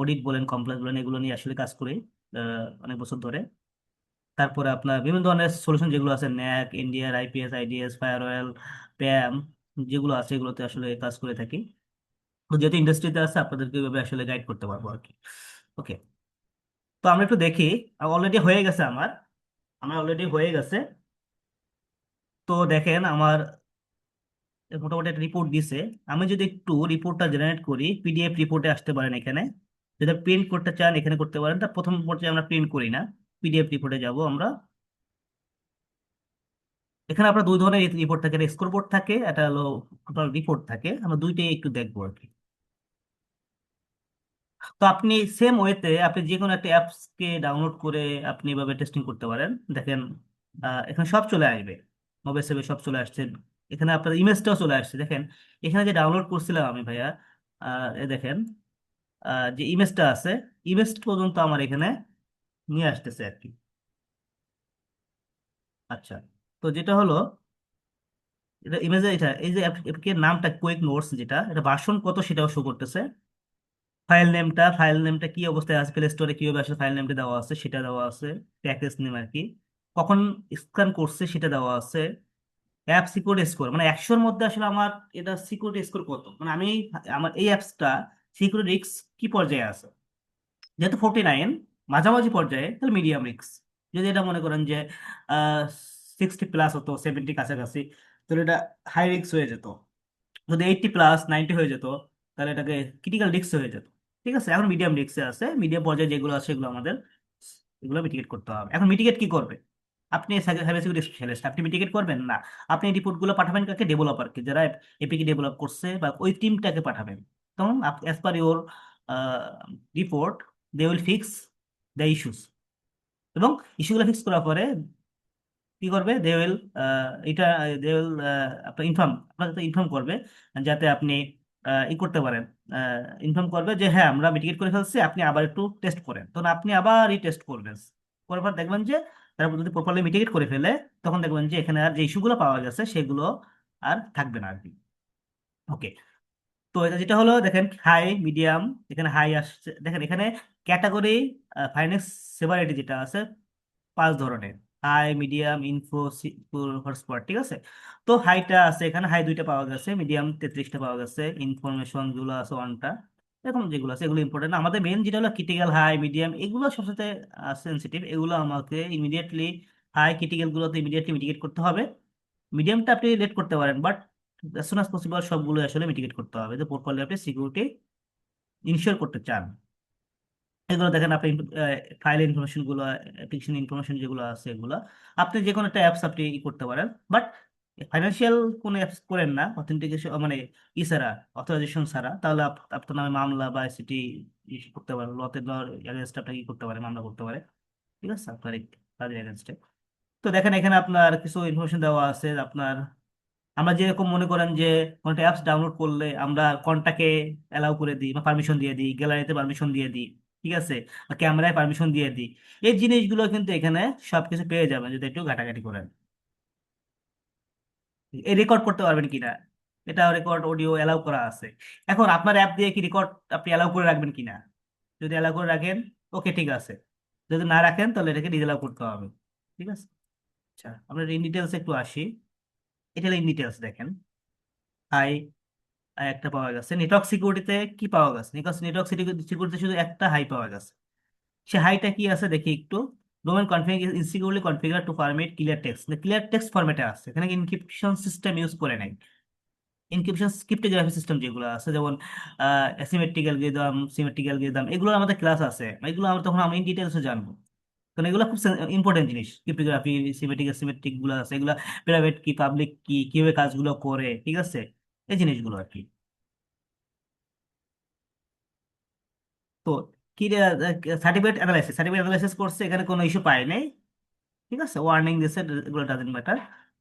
অডিট বলেন, কমপ্লায়েন্স বলেন, এগুলো নিয়ে আসলে কাজ করি অনেক বছর ধরে। তারপরে আপনার বিভিন্ন ধরনের সলিউশন যেগুলো আছে, ন্যাক, এনডিআর, আইপিএস, আইডিএস, ফায়ারওয়েল, প্যাম, যেগুলো আছে এগুলোতে আসলে কাজ করে থাকি। তো যেহেতু ইন্ডাস্ট্রিতে আছে, আপনাদেরকে এভাবে আসলে গাইড করতে পারবো আর কি। ওকে। তো আমরা একটু দেখি, অলরেডি হয়ে গেছে আমার অলরেডি হয়ে গেছে। তো দেখেন আমার মোটামুটি একটা রিপোর্ট দিছে। আমি যদি একটু রিপোর্টটা জেনারেট করি, পিডিএফ রিপোর্টে আসতে পারেন এখানে। যদি প্রিন্ট করতে চান এখানে করতে পারেন, তা প্রথম পর্যায়ে আমরা প্রিন্ট করি না, পিডিএফ রিপোর্টে যাব আমরা। এখানে আপনার দুই ধরনের রিপোর্ট থাকে, স্কোর বোর্ড থাকে, এটা হলো টোটাল রিপোর্ট থাকে, আমরা দুইটাই একটু দেখবো আর কি। তো আপনি সেম ওয়েতে আপনি যে কোনো একটা অ্যাপস কে ডাউনলোড করে আপনি এভাবে টেস্টিং করতে পারেন। দেখেন, এখানে সব চলে আসবে, মোবাইল সেভে সব চলে আসছে। এখানে আপনার ইমেজটাও চলে আসছে, দেখেন। এখানে যে ডাউনলোড করছিলাম আমি ভাইয়া, এ দেখেন, যে ইমেজটা আছে, ইমেজ পর্যন্ত আমার এখানে নিয়ে আসতেছে আর কি। আচ্ছা, তো যেটা হলো, এটা ইমেজে, এটা এই যে অ্যাপের নামটা কুইক নোটস, যেটা এটা ভার্সন কত সেটাও শো করতেছে। ফাইল নেমটা কি অবস্থায় আছে, প্লে স্টোরে কিভাবে আসলে ফাইল নেমটা দেওয়া আছে সেটা দেওয়া আছে। প্যাকেজ নেম আর কি, কখন স্ক্যান করছে সেটা দেওয়া আছে। অ্যাপ সিকিউরিটি স্কোর, মানে 100-র মধ্যে আসলে আমার এটা সিকিউরিটি স্কোর কত, মানে আমি আমার এই অ্যাপসটা সিকিউরিটি রিস্ক কি পর্যায়ে আছে। যেহেতু 49, মাঝামাঝি পর্যায়ে, তাহলে মিডিয়াম রিস্ক। যদি এটা মনে করেন যে 60+ হতো, 70 কাছাকাছি, তাহলে এটা হাই রিস্ক হয়ে যেত। যদি 80+90 হয়ে যেত, তাহলে এটাকে ক্রিটিক্যাল রিস্ক হয়ে যেত। ঠিক আছে, এখন মিডিয়াম রিস্কে আছে, মিডিয়াম পর্যায়ে যেগুলো আছে সেগুলো আমাদের এগুলো মিটিগেট করতে হবে। এখন মিটিগেট কি করবে? আপনি সাইবার সিকিউরিটি স্পেশালিস্ট, আপনি মিটিগেট করবেন না, আপনি রিপোর্টগুলো পাঠাবেন কাকে? ডেভেলপারকে, যারা এপিকে ডেভেলপ করছে বা ওই টিমটাকে পাঠাবেন। তখন as per your report they will fix the issues, এবং ইস্যুগুলো ফিক্স করার পরে কি করবে? দে উইল এটা দে উইল আপনার আপনাকে ইনফর্ম করবে, যাতে আপনি ই করতে পারেন, ইনফর্ম করবে যে হ্যাঁ আমরা মিটিগেট করে ফেলছি, আপনি আবার একটু টেস্ট করেন। তখন আপনি আবার এই টেস্ট করবেন, করার পর দেখবেন যে তারা যদি প্রপারলি মিটিগেট করে ফেলে, তখন দেখবেন যে এখানে আর যে ইস্যুগুলো পাওয়া গেছে সেগুলো আর থাকবে না আর কি। ওকে। তো এটা যেটা হলো, দেখেন হাই মিডিয়াম, এখানে হাই আসছে, দেখেন এখানে ক্যাটাগরি ফাইন্যান্স সেভারিটি যেটা আছে 5 ধরনের: হাই, মিডিয়াম, ইনফো, হটস্পট। ঠিক আছে, তো হাইটা আছে এখানে, হাই 2টা পাওয়া গেছে, মিডিয়াম 33টা পাওয়া গেছে, ইনফরমেশন যেগুলো আছে 1টা। এরকম যেগুলো আছে এগুলো ইম্পর্টেন্ট। আমাদের মেন যেটা হলো ক্রিটিক্যাল, হাই, মিডিয়াম, এগুলো সবসাথে সেন্সিটিভ, এগুলো আমাকে ইমিডিয়েটলি, হাই ক্রিটিক্যাল গুলোতে ইমিডিয়েটলি মিটিগেট করতে হবে। মিডিয়ামটা আপনি লেট করতে পারেন, but as soon as possible সবগুলো আসলে মিটিগেট করতে হবে, যে প্রপারলি আপনি সিকিউরিটি ইনশিওর করতে চান। এগুলো দেখেন আপনি ফাইল ইনফরমেশন গুলো, অ্যাপ্লিকেশন ইনফরমেশন যেগুলো আছে এগুলো আপনি যে কোনো একটা অ্যাপস আপনি ই করতে পারেন, বাট ফাইন্যান্সিয়াল কোনো অ্যাপস করেন না অথেন্টিকেশন, মানে ই ছাড়া, অথরাইজেশন ছাড়া, তাহলে আপনার নামে মামলা বা আইসিটি করতে পারে, লতে এগেনস্ট আপনাকে কি করতে পারে, মামলা করতে পারে। ঠিক আছে, আপনার এই কাজের এগেনস্টে। তো দেখেন এখানে আপনার কিছু ইনফরমেশন দেওয়া আছে আপনার, আমরা যেরকম মনে করেন যে কোনো অ্যাপস ডাউনলোড করলে আমরা কন্টাক্টে অ্যালাউ করে দিই বা পারমিশন দিয়ে দিই, গ্যালারিতে পারমিশন দিয়ে দিই, ঠিক আছে, বা ক্যামেরায় পারমিশন দিয়ে দিই, এই জিনিসগুলো কিন্তু এখানে সবকিছু পেয়ে যাবেন যদি একটু ঘাটাঘাটি করেন। এই রেকর্ড করতে পারবেন কিনা, এটা রেকর্ড অডিও অ্যালাউ করা আছে। এখন আপনার অ্যাপ দিয়ে কি রেকর্ড আপনি অ্যালাউ করে রাখবেন কিনা? যদি অ্যালাউ করে রাখেন, ওকে ঠিক আছে। যদি না রাখেন তাহলে এটাকে ডিসঅ্যালাউ করতে হবে। ঠিক আছে, আচ্ছা আমরা ইন ডিটেলস একটু আসি। এটা ইন ডিটেলস দেখেন। হাই একটা পাওয়া গেছে, নেটওয়ার্ক সিকিউরিটিতে কি পাওয়া গেছে? নেটওয়ার্ক সিকিউরিটিতে শুধু একটা হাই পাওয়া গেছে। সে হাইটা কি আছে দেখি একটু। Domain config insecurely configure to permit clear text, clear text ফরম্যাটে আছে, এখানে ইনক্রিপশন সিস্টেম ইউজ করে নাই। ইনক্রিপশন ক্রিপ্টোগ্রাফি সিস্টেম যেগুলো আছে, যেমন অ্যাসিমেট্রিক অ্যালগরিদম, সিমেট্রিক অ্যালগরিদম, এগুলো আমাদের ক্লাস আছে, এগুলো আমরা তখন আমি ইন ডিটেলসে জানবো, কারণ এগুলো খুব ইম্পর্টেন্ট জিনিস। ক্রিপ্টোগ্রাফি, সিমেট্রিক অ্যাসিমেট্রিক গুলো আছে, এগুলো প্রাইভেট কি পাবলিক কি, কিভাবে কাজগুলো করে, ঠিক আছে, এই জিনিসগুলো আর কি। তো কি সার্টিফিকেট অ্যানালাইসিস করছে, এখানে কোনো ইস্যু পাই নাই। ঠিক আছে, ওয়ার্নিং দিচ্ছে, এগুলো ডাজেন্ট ম্যাটার।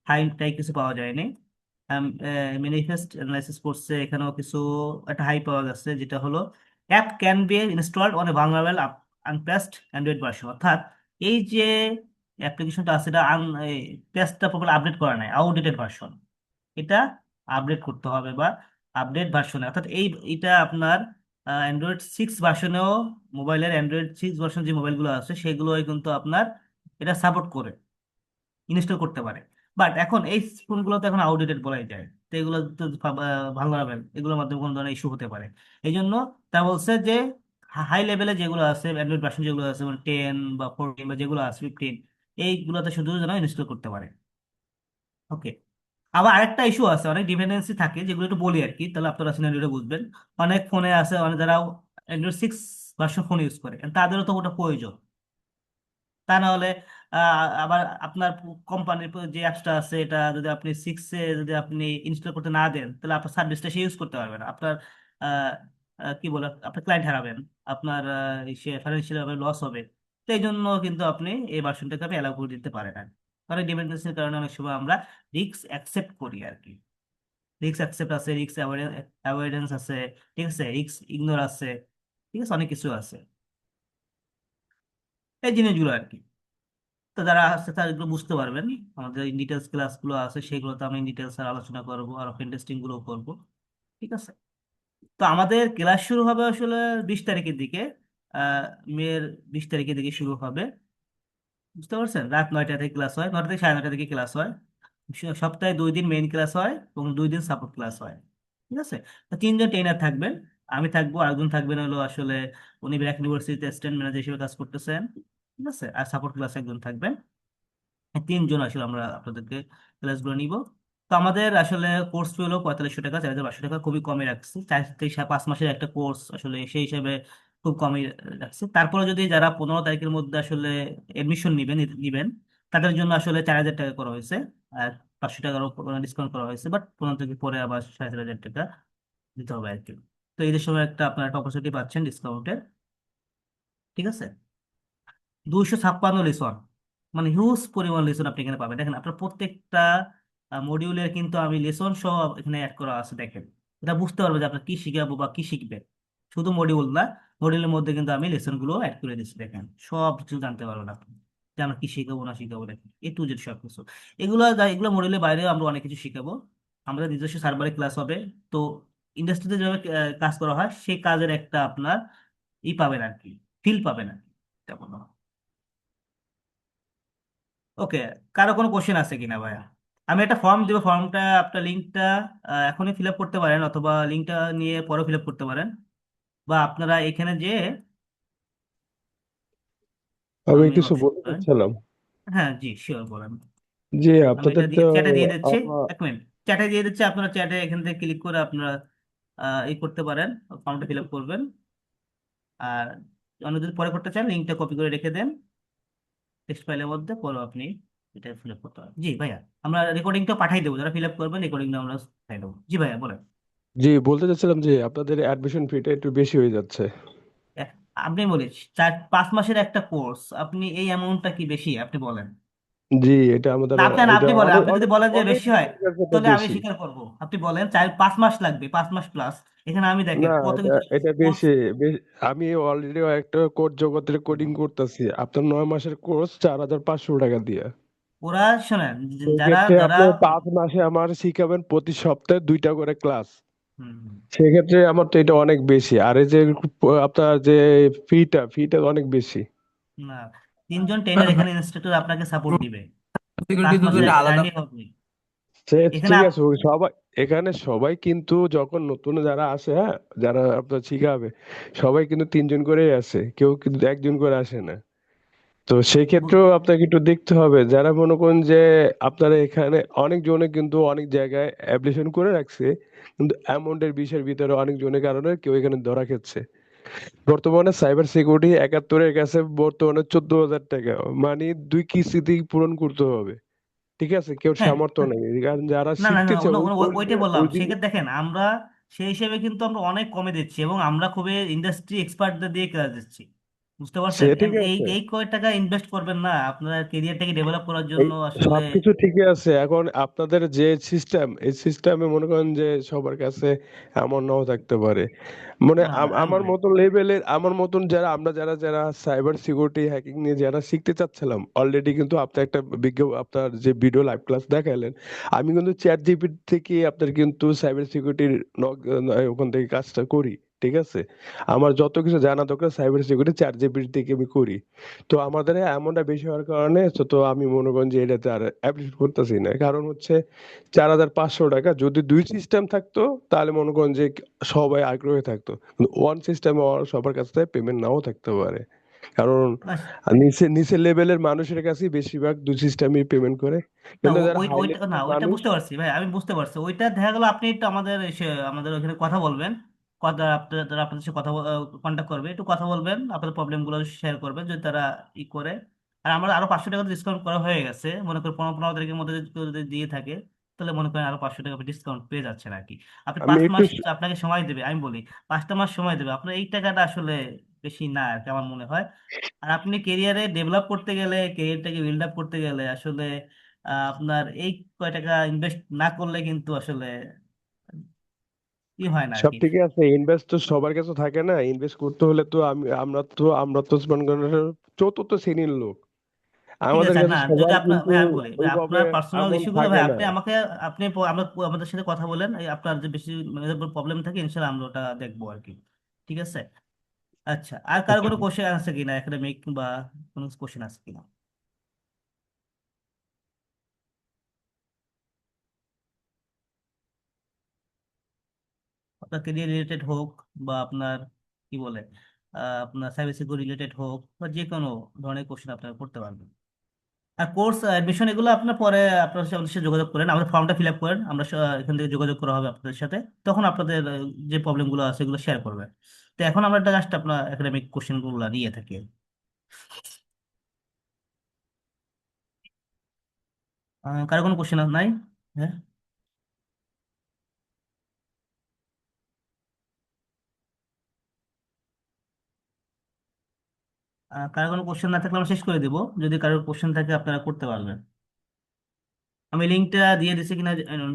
হাইটাই কিছু পাওয়া যায়নি। ম্যানিফেস্ট অ্যানালাইসিস করছে, এখানেও কিছু একটা হাই পাওয়া গেছে, যেটা হলো app can be installed on a vulnerable unpatched Android version, অর্থাৎ এই যে অ্যাপ্লিকেশনটা আছে এটা প্যাচটা প্রপারলি আপডেট করা নাই, আউটডেটেড ভার্সন, এটা আপডেট করতে হবে, বা আপডেট ভার্সনে, অর্থাৎ এটা আপনার অ্যান্ড্রয়েড 6 ভার্সনেও, মোবাইলের অ্যান্ড্রয়েড 6 ভার্সন যে মোবাইলগুলো আছে সেগুলোই কিন্তু আপনার এটা সাপোর্ট করে, ইনস্টল করতে পারে। বাট এখন এই ফোনগুলো তো এখন আউটডেটেড বলাই যায়, তো এগুলো তো ভালনারেবল, এগুলোর মাধ্যমে কোনো ধরনের ইস্যু হতে পারে। এই জন্য তা বলছে যে হাই লেভেলে যেগুলো আছে অ্যান্ড্রয়েড ভার্সন যেগুলো আছে, মানে 10 বা 14 বা যেগুলো আছে 15, এইগুলোতে শুধু যেন ইনস্টল করতে পারে। ওকে। আবার আরেকটা ইস্যু আছে, অনেক ডিপেন্ডেন্সি থাকে, যেগুলো একটু বলি আর কি, তাহলে আপনারা সিনারিওটা বুঝবেন। অনেক ফোনে আছে, অনেক যারা অ্যান্ড্রয়েড 6 ভার্সন ফোন ইউজ করে, তাদেরও তো ওটা প্রয়োজন। তা না হলে আবার আপনার কোম্পানির যে অ্যাপসটা আছে, এটা যদি আপনি 6-এ যদি আপনি ইনস্টল করতে না দেন, তাহলে আপনার সার্ভিসটা সে ইউজ করতে পারবে না, আপনার আহ, কি বলে, আপনার ক্লায়েন্ট হারাবেন, আপনার সে ফাইন্যান্সিয়াল ভাবে লস হবে। তো এই জন্য কিন্তু আপনি এই ভার্সনটাকে আপনি অ্যালাউ করে দিতে পারেন না। কারণ ডিপেন্ডেন্সির কারণে অনেক সময় আমরা রিস্ক অ্যাকসেপ্ট করি আর কি। রিস্ক অ্যাকসেপ্ট আছে, রিস্ক অ্যাভয়েডেন্স আছে, ঠিক আছে, রিস্ক ইগনোর আছে, ঠিক আছে, অনেক কিছু আছে, এই জিনিসগুলো আর কি। তো যারা আসছে তারা এগুলো বুঝতে পারবেন। আমাদের ইন ডিটেলস ক্লাসগুলো আছে, সেগুলোতে আমি ইন ডিটেলস আলোচনা করবো, আর পেন টেস্টিং গুলো করবো। ঠিক আছে, তো আমাদের ক্লাস শুরু হবে আসলে 20 তারিখের দিকে, আহ মের 20 তারিখের দিকে শুরু হবে। বুঝতে পারছেন, রাত 9টা থেকে ক্লাস হয়, 9টা থেকে 9:30 থেকে ক্লাস হয়। সপ্তাহে 2 দিন মেইন ক্লাস হয় এবং 2 দিন সাপোর্ট ক্লাস হয়। ঠিক আছে, তো 3জন ট্রেনার থাকবেন, আমি থাকবো, আরেকজন থাকবেন হলো আসলে উনি ব্র্যাক ইউনিভার্সিটিতে অ্যাসিস্ট্যান্ট ম্যানেজার হিসেবে কাজ করতেছেন। ঠিক আছে, আর সাপোর্ট ক্লাস একজন থাকবেন। 3জন আসলে আমরা আপনাদেরকে ক্লাসগুলো নিব। তো আমাদের আসলে কোর্স ফি হলো 4500 টাকা, 4500 টাকা, খুবই কমই রাখছি। 4 থেকে 5 মাসের একটা কোর্স আসলে সেই হিসাবে খুব কমই রাখছি। তারপরে যদি যারা 15 তারিখের মধ্যে আসলে এডমিশন নিবেন, তাদের জন্য আসলে 4000 টাকা করা হয়েছে। আর 500 টাকার ডিসকাউন্ট করা হয়েছে, বাট 15 তারিখ পরে আবার 4500 টাকা দিতে হবে আর কি। তো এই সময় একটা একটা অপরচুনিটি পাচ্ছেন ডিসকাউন্টের। ঠিক আছে। 256 লেসন, মানে হিউজ পরিমাণ লেসন আপনি এখানে পাবেন। দেখেন আপনার প্রত্যেকটা মডিউলের কিন্তু আমি লেসন সহ এখানে অ্যাড করা আছে। দেখেন, এটা বুঝতে পারবো যে আপনার কি শিখাবো বা কি শিখবেন। শুধু মডিউল না, মডিউলের মধ্যে কিন্তু আমি লেসন গুলো অ্যাড করে দিচ্ছি। দেখেন, সব কিছু জানতে পারবেন আপনি যে আমরা কি শিখাবো না শিখাবো। দেখেন A to Z সব কিছু। এগুলো মডিউলের বাইরেও আমরা অনেক কিছু শিখাবো। আমাদের নিজস্ব সার্ভারে ক্লাস হবে। তো ইন্ডাস্ট্রিতে যেভাবে কাজ করা হয় সেই কাজের একটা আপনার পাবেন আর কি, ফিল পাবেন আর কি। তেমন। ওকে, কারো কোনো কোশ্চেন আছে কিনা ভাইয়া? আমি একটা ফর্ম দিব, ফর্মটা আপনার লিঙ্কটা এখনই ফিল আপ করতে পারেন, অথবা লিঙ্কটা নিয়ে পরে ফিল আপ করতে পারেন, বা আপনারা এখানে যে আমি আমি কিছু অপশন। বলতে চাচ্ছিলাম হ্যাঁ জি, শিওর বলেন। যে আমি আপনাদের এটা তো দিয়ে চ্যাটে দিয়ে দিচ্ছি। আমার এক মিনিট, চ্যাটে দিয়ে দিচ্ছি। আপনারা চ্যাটে এখান থেকে ক্লিক করে আপনারা করতে পারেন, ফর্মটা ফিল আপ করবেন। আর অন্য যদি পরে করতে চান, লিঙ্কটা কপি করে রেখে দেন টেক্সট ফাইলের মধ্যে, পরে আপনি এটা ফিল আপ করতে পারেন। জি ভাইয়া, আমরা রেকর্ডিংটা পাঠাই দেবো, যারা ফিল আপ করবেন রেকর্ডিংটা আমরা পাঠাই দেবো। জি ভাইয়া বলেন। জি বলতে চাচ্ছিলাম যে আপনাদের অ্যাডমিশন ফিটা একটু বেশি হয়ে যাচ্ছে। এ- আপনি বলি 4-5 মাসের একটা কোর্স, আপনি এই অ্যামাউন্টটা কি বেশি আপনি বলেন? জি এটা আমাদের না আপনি না, এটা আপনি বলেন, অনেক আপনি যদি অনেক বলেন যে অনেক বেশি হয়, বেশি কাছে এটা তাহলে আমি বেশি। স্বীকার করব। আপনি বলেন 4-5 মাস লাগবে, 5 মাস প্লাস। এখানে আমি না দেখেন কত এটা কিছু এটা কোর্স। আমি অলরেডি একটা কোড জগতের কোডিং করতেছি, আপনার 9 মাসের কোর্স 4500 টাকা দিয়ে। ওরা শোনেন, যারা সেক্ষেত্রে যারা আপনার 5 মাসে আমার শিখাবেন প্রতি সপ্তাহে 2টা করে ক্লাস। হুম, সেক্ষেত্রে আমার তো এটা অনেক বেশি, আর এই যে আপনার যে ফিটা অনেক বেশি। না, 3জন ট্রেনার এখানে ইনস্ট্রাক্টর আপনাকে সাপোর্ট দিবে। পাঁচ সিকিউরিটি তো মাসের দুইটা আলাদা। জার্নি হবে সে এখানে ঠিক আছে, সবাই এখানে সবাই কিন্তু যখন নতুন যারা আসে, হ্যাঁ, যারা আপনার শিখাবে সবাই কিন্তু 3জন করেই আসে, কেউ কিন্তু একজন করে আসে না। তো সেই ক্ষেত্রেও আপনাকে একটু দেখতে হবে, যারা মনে করেন যে আপনারা এখানে অনেক জনে কিন্তু অনেক জায়গায় অ্যাপ্লিকেশন করে রাখছে, কিন্তু অ্যামাউন্টের বিষয়ের ভিতরে অনেক জনের কারণে কেউ এখানে ধরা খেচ্ছে। বর্তমানে সাইবার সিকিউরিটি 71-এর কাছে বর্তমানে 14,000 টাকা, মানে 2 কিস্তিতেই পূরণ করতে হবে। ঠিক আছে, কেউ হ্যাঁ। সামর্থ্য নেই, কারণ যারা না না না, শিখতেছে ওই কোর্সে ওইটাই বললাম। ওই দিন। সেক্ষেত্রে দেখেন, আমরা সেই হিসেবে কিন্তু আমরা অনেক কমে দিচ্ছি, এবং আমরা খুবই ইন্ডাস্ট্রি এক্সপার্টদের দিয়ে কাজ দিচ্ছি। বুঝতে সে পারছেন? ঠিক এই আছে, এই কয় টাকা ইনভেস্ট করবেন না আপনার ক্যারিয়ারটাকে ডেভেলপ করার জন্য এই আসলে। সবকিছু ঠিকই আছে, এখন আপনাদের যে সিস্টেম, এই সিস্টেমে মনে করেন যে সবার কাছে এমন নাও থাকতে পারে। মানে না না, আমি আমার বলি মতন লেভেলের, আমার মতন যারা আমরা যারা যারা সাইবার সিকিউরিটি হ্যাকিং নিয়ে যারা শিখতে চাচ্ছিলাম অলরেডি, কিন্তু আপনি একটা আপনার যে ভিডিও লাইভ ক্লাস দেখাইলেন, আমি কিন্তু চ্যাট জিপিটি থেকে আপনার কিন্তু সাইবার সিকিউরিটির ওখান থেকে কাজটা করি। ঠিক আছে, আমার যত কিছু জানা দরকার সাইবার সিকিউরিটি চ্যাট জিপিটি থেকে আমি করি। তো আমাদের এমনটা বেশি হওয়ার কারণে তো আমি মনে করি যে এটাতে আর অ্যাপ্লিকেট করতেছি না, কারণ হচ্ছে 4500 টাকা যদি 2 সিস্টেম থাকতো তাহলে মনে করেন যে সবাই আগ্রহী থাকতো, কিন্তু ওয়ান সিস্টেমে সবার কাছে পেমেন্ট নাও থাকতে পারে, কারণ না। নিচে নিচের লেভেলের মানুষের কাছেই বেশিরভাগ 2 সিস্টেমই পেমেন্ট করে, না কিন্তু যারা ওই হাই ওইটা না, লেভেলের ওইটা মানুষ। বুঝতে পারছি ভাই, আমি বুঝতে পারছি। ওইটা দেখা গেল আপনি একটু আমাদের ওখানে কথা বলবেন। কথা আপনাদের সাথে কথা কন্ট্যাক্ট করবে, একটু কথা বলবেন, আপনাদের প্রবলেম গুলো শেয়ার করবেন, যদি তারা করে। আর আমরা আরো 500 টাকা ডিসকাউন্ট করা হয়ে গেছে, মনে করেন 15 তারিখের মধ্যে যদি কেউ যদি দিয়ে থাকে, তাহলে মনে করেন আরো 500 টাকা ডিসকাউন্ট পেয়ে যাচ্ছেন আর কি। আপনি আমি পাঁচ একটু মাস আপনাকে সময় দেবে, আমি বলি 5টা মাস সময় দেবে আপনার। এই টাকাটা আসলে বেশি না আর কি আমার মনে হয়। আর আপনি কেরিয়ারে ডেভেলপ করতে গেলে, কেরিয়ারটাকে বিল্ড আপ করতে গেলে আসলে আপনার এই কয় টাকা ইনভেস্ট না করলে কিন্তু আসলে হয় না আর সব কি। ঠিকই আছে, ইনভেস্ট তো সবার কাছে থাকে না, ইনভেস্ট করতে হলে তো আমরা তো মনে করেন চতুর্থ শ্রেণীর লোক, ঠিক আমাদের আছে কাছে না, যদি সবাই আপনার কিন্তু ভাই আমি বলি ভাই, ওইভাবে আপনার পার্সোনাল এমন ইস্যুগুলো থাকে ভাই না। আপনি আমাকে, আমরা আমাদের সাথে কথা বলেন। এই আপনার যে বেশি প্রবলেম থাকে, ইনশাল্লাহ আমরা ওটা দেখবো আর কি। ঠিক আছে। আচ্ছা, আর কারো আচ্ছা, কোনো কোশ্চেন আছে কিনা, একাডেমিক বা কোনো কোশ্চেন আছে কিনা? আপনার কেরিয়ার রিলেটেড হোক, বা আপনার কি বলে আপনার সাইবার সিকিউরিটি রিলেটেড হোক, বা যে কোনো ধরনের কোশ্চেন আপনারা করতে পারবেন। আর কোর্স অ্যাডমিশন এগুলো আপনার পরে আপনার সাথে আমাদের সাথে যোগাযোগ করেন, আমাদের ফর্মটা ফিল আপ করেন, আমরা এখান থেকে যোগাযোগ করা হবে আপনাদের সাথে, তখন আপনাদের যে প্রবলেমগুলো আছে এগুলো শেয়ার করবেন। তো এখন আমরা জাস্ট আপনার একাডেমিক কোশ্চেনগুলো নিয়ে থাকি। কারো কোনো কোশ্চেন নাই? হ্যাঁ। কারো কোনো কোশ্চেন না থাকলে আমরা শেষ করে দেবো, যদি কারোর কোশ্চেন থাকে আপনারা করতে পারবেন। আমি লিঙ্কটা দিয়ে দিচ্ছি কিনা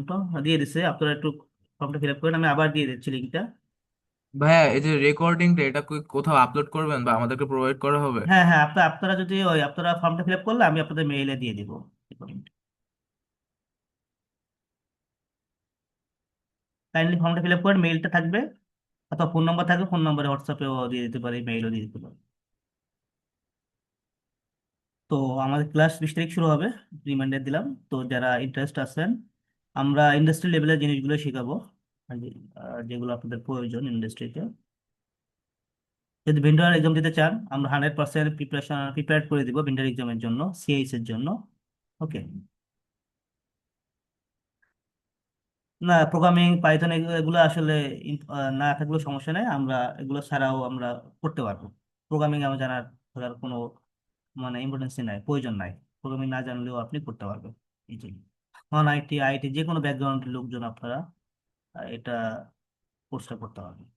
তো দিয়ে দিচ্ছে, আপনারা একটু ফর্মটা ফিল আপ করেন, আমি আবার দিয়ে দিচ্ছি লিঙ্কটা। ভাইয়া এই যে রেকর্ডিংটা এটা কি কোথাও আপলোড করবেন বা আমাদেরকে প্রোভাইড করা হবে? হ্যাঁ হ্যাঁ, আপনারা যদি ওই আপনারা ফর্মটা ফিল আপ করলে আমি আপনাদের মেইলে দিয়ে দিব। কাইন্ডলি ফর্মটা ফিল আপ করেন, মেইলটা থাকবে, অথবা ফোন নাম্বার থাকবে, ফোন নাম্বারে হোয়াটসঅ্যাপেও দিয়ে দিতে পারি, মেইলও দিয়ে দিতে পারি। তো আমাদের ক্লাস 20 তারিখ শুরু হবে, রিমাইন্ডার দিলাম। তো যারা ইন্টারেস্ট আছেন, আমরা ইন্ডাস্ট্রি লেভেলের জিনিসগুলো শেখাবো, আর যেগুলো আপনাদের প্রয়োজন ইন্ডাস্ট্রিতে। যদি ভেন্ডর এক্সাম দিতে চান, আমরা 100% প্রিপেয়ার করে দিব ভেন্ডর এক্সামের জন্য, সিএইচ এর জন্য। ওকে। না, প্রোগ্রামিং পাইথন এগুলো আসলে না থাকলেও সমস্যা নেই, আমরা এগুলো ছাড়াও আমরা করতে পারবো। প্রোগ্রামিং আমার জানার ধরার কোনো মানে ইম্পর্টেন্সই নাই, প্রয়োজন নাই। প্রোগ্রামিং না জানলেও আপনি করতে পারবেন ইজিলি। নন আইটি, আইটি যে কোনো ব্যাকগ্রাউন্ডের লোকজন আপনারা এটা কোর্সটা করতে পারবেন।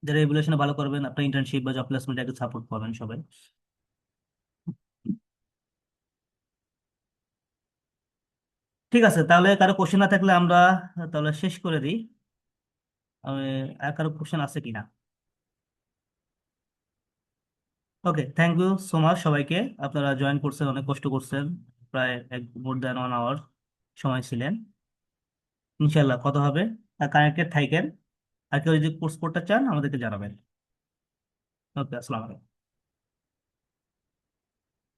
যারা এভুলেশনে ভালো করবেন, আপনার ইন্টার্নশিপ বা জব প্লেসমেন্টে একটু সাপোর্ট পাবেন সবাই। ঠিক আছে, তাহলে কারো কোশ্চেন না থাকলে আমরা তাহলে শেষ করে দিই। আমি আর কারো কোশ্চেন আছে কিনা? ওকে, থ্যাংক ইউ সো মাচ সবাইকে। আপনারা জয়েন করছেন, অনেক কষ্ট করছেন, প্রায় মোর দ্যান 1 আওয়ার সময় ছিলেন। ইনশাল্লাহ কথা হবে। আর কানেক্টেড থাকেন। আর কেউ যদি কোর্স করতে চান আমাদেরকে জানাবেন। ওকে, আসসালামু আলাইকুম।